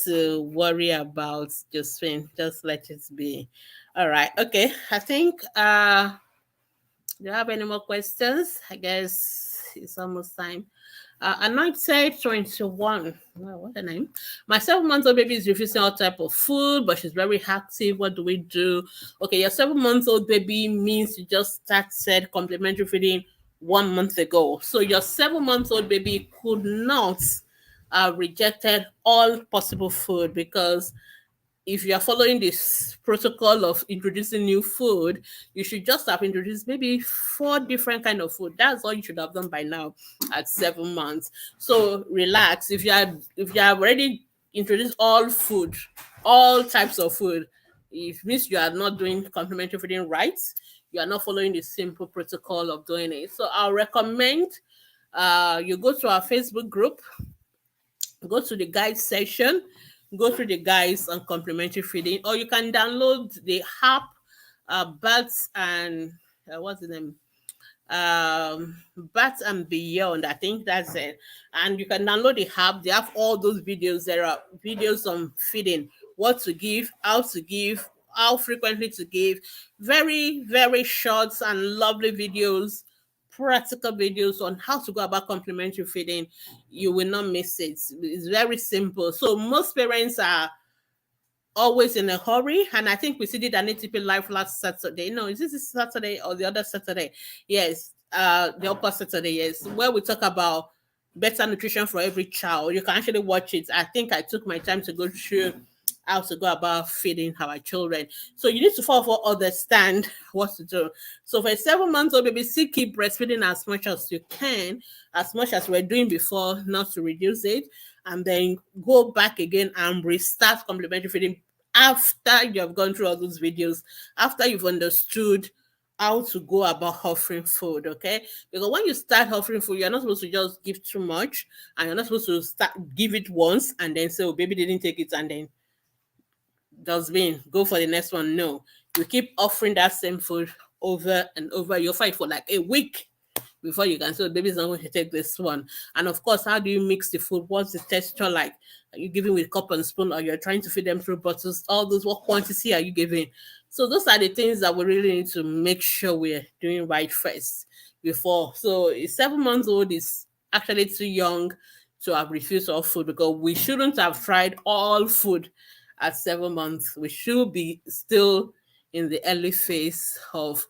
to worry about. Just let it be. All right. Okay. I think do you have any more questions? I guess it's almost time. Anointed 21. Wow, what a name. My 7-month-old baby is refusing all type of food, but she's very active. What do we do? Okay, your 7-month-old baby means you just started complementary feeding 1 month ago. So your 7-month-old baby could not rejected all possible food, because if you are following this protocol of introducing new food, you should just have introduced maybe 4 different kind of food. That's all you should have done by now at 7 months. So relax. If you have already introduced all types of food, it means you are not doing complementary feeding right. You are not following the simple protocol of doing it. So I'll recommend you go to our Facebook group. go to the guide section, go through the guides on complementary feeding, or you can download the app, Bats and what's the name? Bats and Beyond. I think that's it. And you can download the app. They have all those videos. There are videos on feeding, what to give, how frequently to give. Very, very short and lovely videos, practical videos on how to go about complementary feeding. You will not miss it. It's very simple. So most parents are always in a hurry. And I think we did an ATP live last Saturday. No, is this Saturday or the other Saturday? Yes, the upper Saturday, yes, where we talk about better nutrition for every child. You can actually watch it. I think I took my time to go through how to go about feeding our children. So you need to first of all understand what to do. So for a 7 months old baby, still keep breastfeeding as much as you can, as much as we're doing before, not to reduce it, and then go back again and restart complementary feeding after you have gone through all those videos, after you've understood how to go about offering food, okay? Because when you start offering food, you're not supposed to just give too much, and you're not supposed to start give it once and then say, oh, baby didn't take it, and then dustbin, go for the next one. No, you keep offering that same food over and over. You offer it for like a week before you can say, oh, baby's not going to take this one. And of course, how do you mix the food? What's the texture like? Are you giving with cup and spoon, or you're trying to feed them through bottles? All those, what quantity are you giving? So those are the things that we really need to make sure we're doing right first before. So a 7 months old is actually too young to have refused all food, because we shouldn't have tried all food at 7 months. We should be still in the early phase of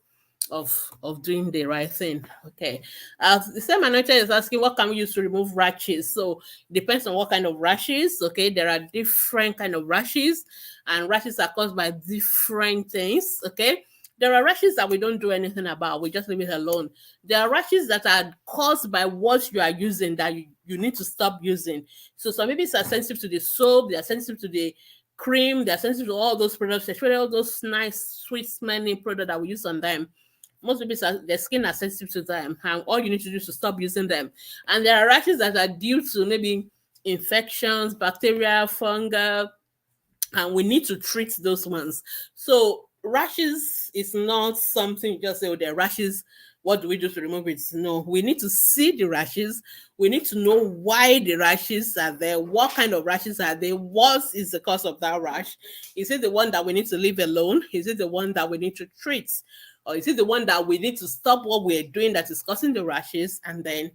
doing the right thing. Okay. The same manager is asking, what can we use to remove rashes? So it depends on what kind of rashes. Okay, there are different kind of rashes, and rashes are caused by different things. Okay. There are rashes that we don't do anything about. We just leave it alone. There are rashes that are caused by what you are using that you need to stop using. So some babies are sensitive to the soap, they are sensitive to the cream, they are sensitive to all those products, especially all those nice, sweet smelling products that we use on them. Most people, their skin are sensitive to them, and all you need to do is to stop using them. And there are rashes that are due to maybe infections, bacteria, fungi, and we need to treat those ones. So rashes is not something you just say, oh, they're rashes. What do we do to remove it? No, we need to see the rashes. We need to know why the rashes are there. What kind of rashes are there? What is the cause of that rash? Is it the one that we need to leave alone? Is it the one that we need to treat? Or is it the one that we need to stop what we're doing that is causing the rashes, and then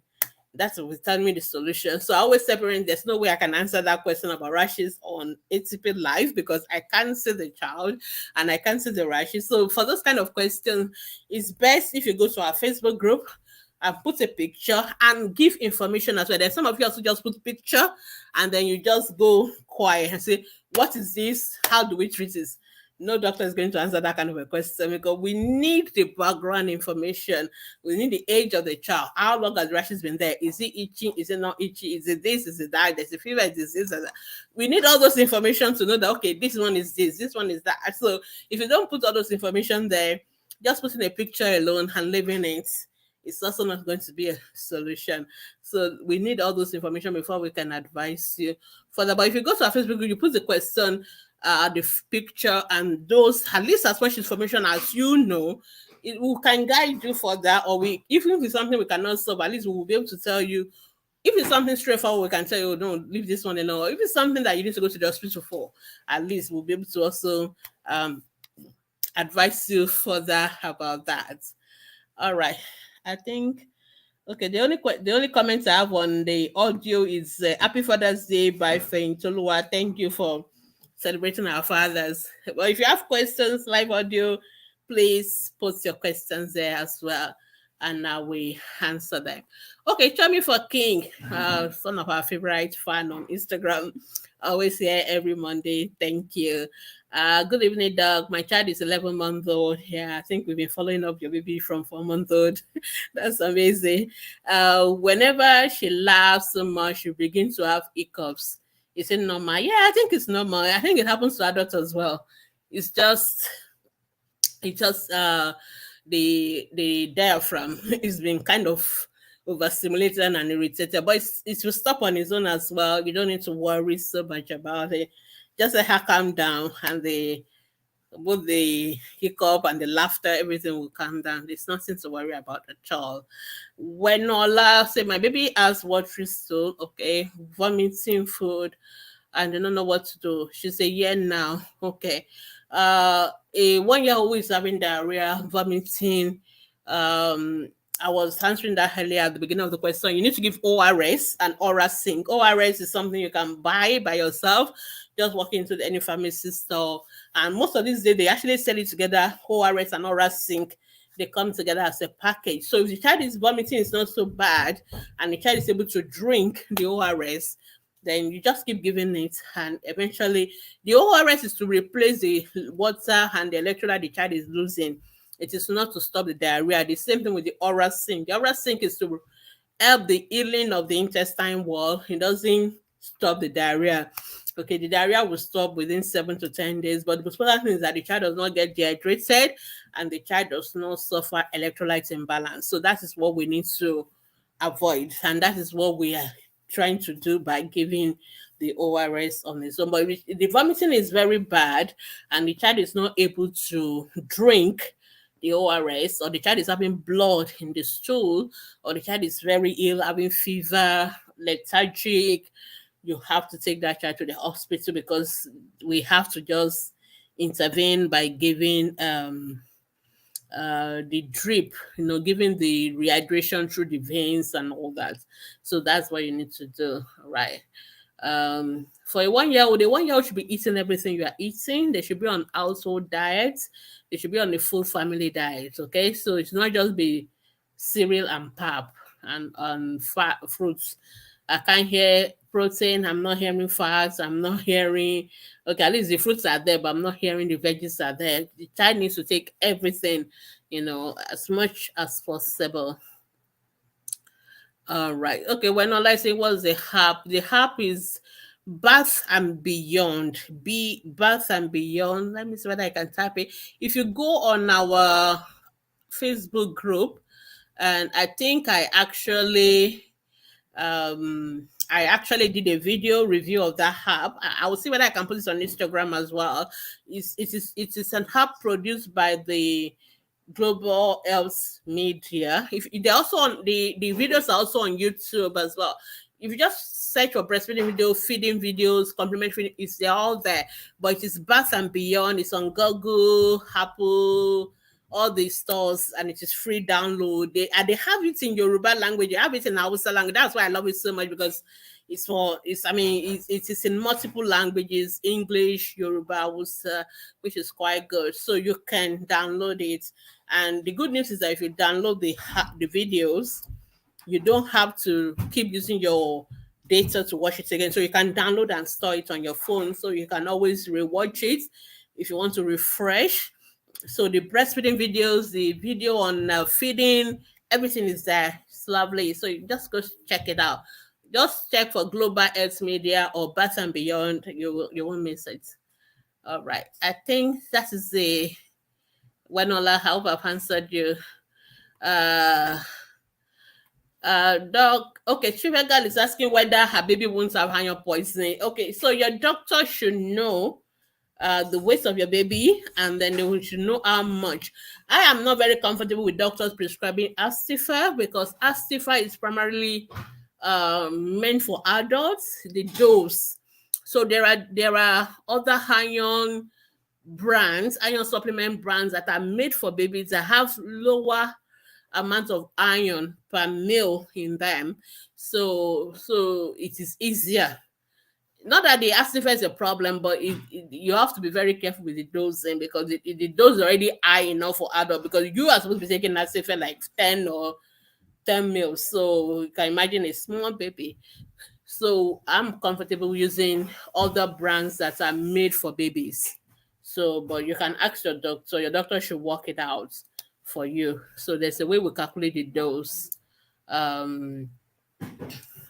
that's what will tell me the solution. So I always separate. There's no way I can answer that question about rashes on ATP Live, because I can't see the child and I can't see the rashes. So for those kind of questions, it's best if you go to our Facebook group and put a picture and give information as well. There's some of you also just put picture and then you just go quiet and say, what is this? How do we treat this? No doctor is going to answer that kind of a question, because we need the background information. We need the age of the child. How long has the rashes been there? Is it itching? Is it not itchy? Is it this? Is it that? There's a fever? Is this? That? We need all those information to know that, okay, this one is this one is that. So if you don't put all those information there, just putting a picture alone and leaving it, it's also not going to be a solution. So we need all those information before we can advise you further. But if you go to our Facebook group, you put the question, the picture, and those at least as much information as you know, it we can guide you for that. Or we, even if it's something we cannot solve, at least we will be able to tell you. If it's something straightforward, we can tell you, oh, no, leave this one alone. Or if it's something that you need to go to the hospital for, at least we'll be able to also advise you further about that. All right. I think okay. The only comments I have on the audio is "Happy Father's Day" by Fein Tolua. Thank you for celebrating our fathers. Well, if you have questions, live audio, please post your questions there as well, and we answer them. Okay, Chami for King, one of our favorite fan on Instagram, always here every Monday. Thank you. Good evening, Doug. My child is 11 months old. Yeah, I think we've been following up your baby from 4 months old. That's amazing. Whenever she laughs so much, she begins to have hiccups. Is it normal? Yeah, I think it's normal. I think it happens to adults as well. It's just the diaphragm is being kind of overstimulated and irritated. But it will stop on its own as well. You don't need to worry so much about it. Just let her calm down, and both the hiccup and the laughter, everything will calm down. There's nothing to worry about at all. When Ola say my baby has watery stool, okay, vomiting food, and they don't know what to do. She say, yeah, now, okay. A 1 year old who is having diarrhea, vomiting. Um, I was answering that earlier at the beginning of the question. You need to give ORS and oral sync. ORS is something you can buy by yourself. Just walk into any pharmacy store, and most of these days they actually sell it together. ORS and oral sync, they come together as a package. So if the child is vomiting, it's not so bad, and the child is able to drink the ORS, then you just keep giving it, and eventually the ORS is to replace the water and the electrolyte the child is losing. It is not to stop the diarrhea. The same thing with the oral zinc. The oral zinc is to help the healing of the intestine wall. It doesn't stop the diarrhea. Okay, the diarrhea will stop within 7 to 10 days, but the most important thing is that the child does not get dehydrated and the child does not suffer electrolyte imbalance. So that is what we need to avoid, and that is what we are trying to do by giving the ORS on its own. But if the vomiting is very bad and the child is not able to drink the ORS, or the child is having blood in the stool, or the child is very ill, having fever, lethargic, you have to take that child to the hospital, because we have to just intervene by giving the drip, giving the rehydration through the veins and all that. So that's what you need to do, right? For a 1 year old, the 1 year old should be eating everything you are eating. They should be on household diets. They should be on a full family diet. Okay, so it's not just be cereal and pap and fat fruits. I can't hear protein. I'm not hearing fats. I'm not hearing. Okay, at least the fruits are there, but I'm not hearing the veggies are there. The child needs to take everything, as much as possible. All right. Okay. When all I say was the HAP, the HAP is Birth and Beyond. Birth and Beyond. Let me see whether I can type it. If you go on our Facebook group, and I think I actually did a video review of that app. I will see whether I can put this on Instagram as well. It is an app produced by the Global Health Media. If they're also on the videos are also on YouTube as well. If you just search for breastfeeding video, feeding videos, complementary, they're all there. But it is Birth and Beyond. It's on Google, Apple, all the stores, and it is free download. They have it in Yoruba language. They have it in Hausa language. That's why I love it so much, because it is in multiple languages: English, Yoruba, Hausa, which is quite good. So you can download it. And the good news is that if you download the videos, you don't have to keep using your data to watch it again. So you can download and store it on your phone, so you can always rewatch it if you want to refresh. So the breastfeeding videos, the video on feeding, everything is there. It's lovely. So you just go check it out. Just check for Global Health Media or Birth and Beyond. You won't miss it. All right. I think that is the Wenola. I hope I've answered you. Doc, okay, Chivegal is asking whether her baby won't have iron poisoning. Okay, so your doctor should know the weight of your baby, and then they should know how much. I am not very comfortable with doctors prescribing Astifa, because Astifa is primarily meant for adults, the dose. So there are other iron supplement brands that are made for babies that have lower amount of iron per mil in them. So it is easier. Not that the acidifier is a problem, but you have to be very careful with the dosing, because the dose is already high enough for adult, because you are supposed to be taking acidifier like 10 or 10 mils. So you can imagine a small baby. So I'm comfortable using other brands that are made for babies. So, but you can ask your doctor. Your doctor should work it out for you. So there's a way we calculate the dose.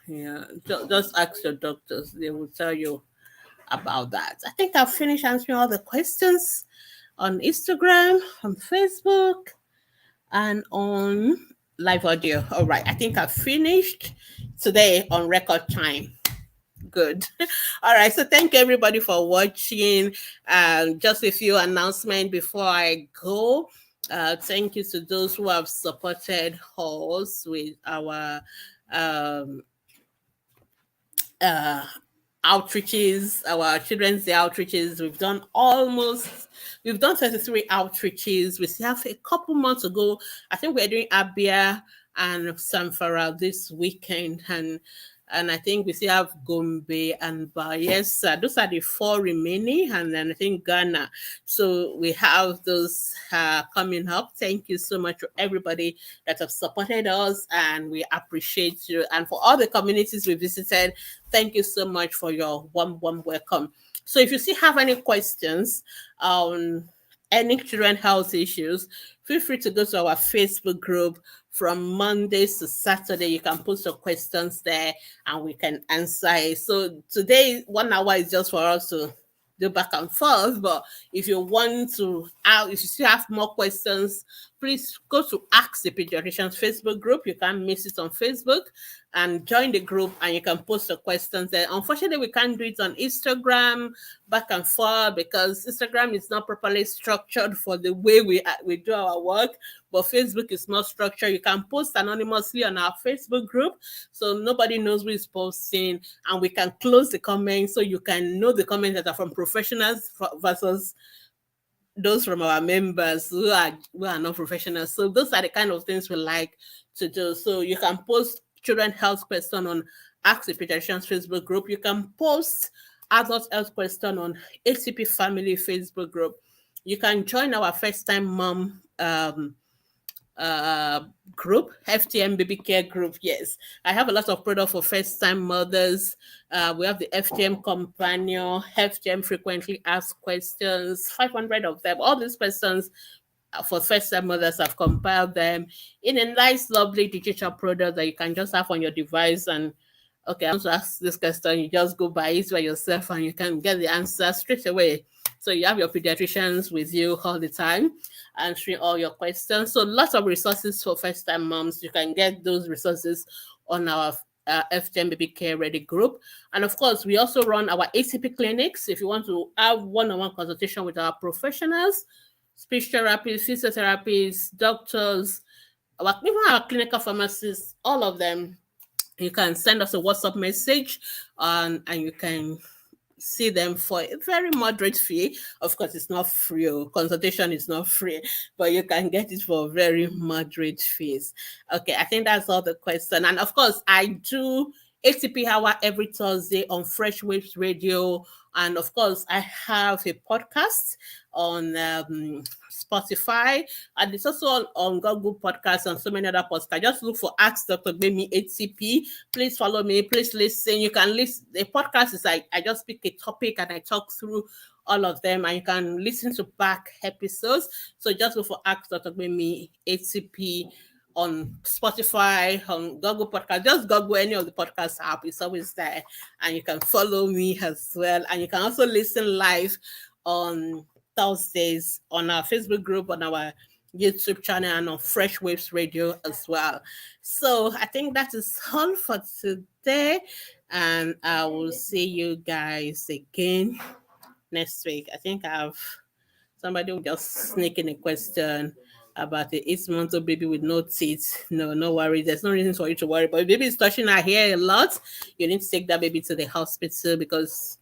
Yeah, just ask your doctors. They will tell you about that. I think I've finished answering all the questions on Instagram, on Facebook, and on Live audio. All right. I think I finished today on record time. Good. All right. So thank you everybody for watching. Just a few announcements before I go. Thank you to those who have supported us with our um, uh, outreaches, our children's day outreaches. We've done 33 outreaches. We still have a couple months to go. I think we're doing Abia and Samfara this weekend, and I think we still have Gombe and Bayelsa. Those are the four remaining, and then I think Ghana. So we have those coming up. Thank you so much to everybody that have supported us, and we appreciate you. And for all the communities we visited, thank you so much for your warm welcome. So if you still have any questions on any children health issues, feel free to go to our Facebook group from Mondays to Saturday. You can post your questions there and we can answer it. So today, 1 hour is just for us to do back and forth. But if you want to, if you still have more questions, please go to Ask the Pediatricians Facebook group. You can miss it on Facebook and join the group and you can post your questions there. Unfortunately, we can't do it on Instagram back and forth because Instagram is not properly structured for the way we do our work, but Facebook is not structured. You can post anonymously on our Facebook group so nobody knows who is posting, and we can close the comments so you can know the comments that are from professionals versus those from our members who are not professionals. So those are the kind of things we like to do. So you can post children health question on Ask the Pediatricians Facebook group. You can post adult health question on ACP Family Facebook group. You can join our first time mom group, FTM baby care group. Yes, I have a lot of product for first time mothers. We have the FTM companion, FTM frequently asked questions, 500 of them. All these questions for first time mothers, I've compiled them in a nice, lovely digital product that you can just have on your device. And okay, I want to ask this question, you just go by it by yourself and you can get the answer straight away. So you have your pediatricians with you all the time answering all your questions. So lots of resources for first time moms. You can get those resources on our FGM Baby Care Ready group. And of course, we also run our ACP clinics. If you want to have one-on-one consultation with our professionals, speech therapists, physiotherapists, doctors, even our clinical pharmacists, all of them, you can send us a WhatsApp message and you can see them for a very moderate fee. Of course, it's not free. Consultation is not free, but you can get it for very moderate fees. Okay, I think that's all the question. And of course, I do ATP Hour every Thursday on Fresh Waves Radio. And of course, I have a podcast on Spotify, and it's also on Google Podcasts and so many other podcasts. Just look for Ask Dr. Gbemi ATP. Please follow me. Please listen. You can listen. The podcast is like I just pick a topic and I talk through all of them, and you can listen to back episodes. So just look for Ask Dr. Gbemi ATP on Spotify, on Google Podcast. Just Google any of the podcast app. It's always there. And you can follow me as well. And you can also listen live on Thursdays on our Facebook group, on our YouTube channel, and on Fresh Waves Radio as well. So I think that is all for today. And I will see you guys again next week. I think somebody will just sneak in a question about the 8-month-old baby with no teeth. No worry. There's no reason for you to worry. But if baby is touching her hair a lot, you need to take that baby to the hospital because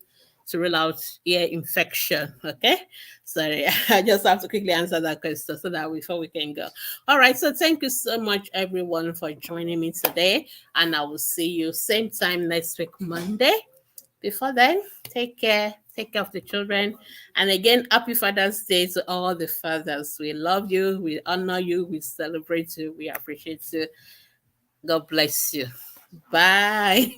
to rule out ear infection. Okay. Sorry, I just have to quickly answer that question so that before we can go. All right. So thank you so much, everyone, for joining me today. And I will see you same time next week, Monday. Before then, take care. Take care of the children. And again, happy Father's Day to all the fathers. We love you. We honor you. We celebrate you. We appreciate you. God bless you. Bye.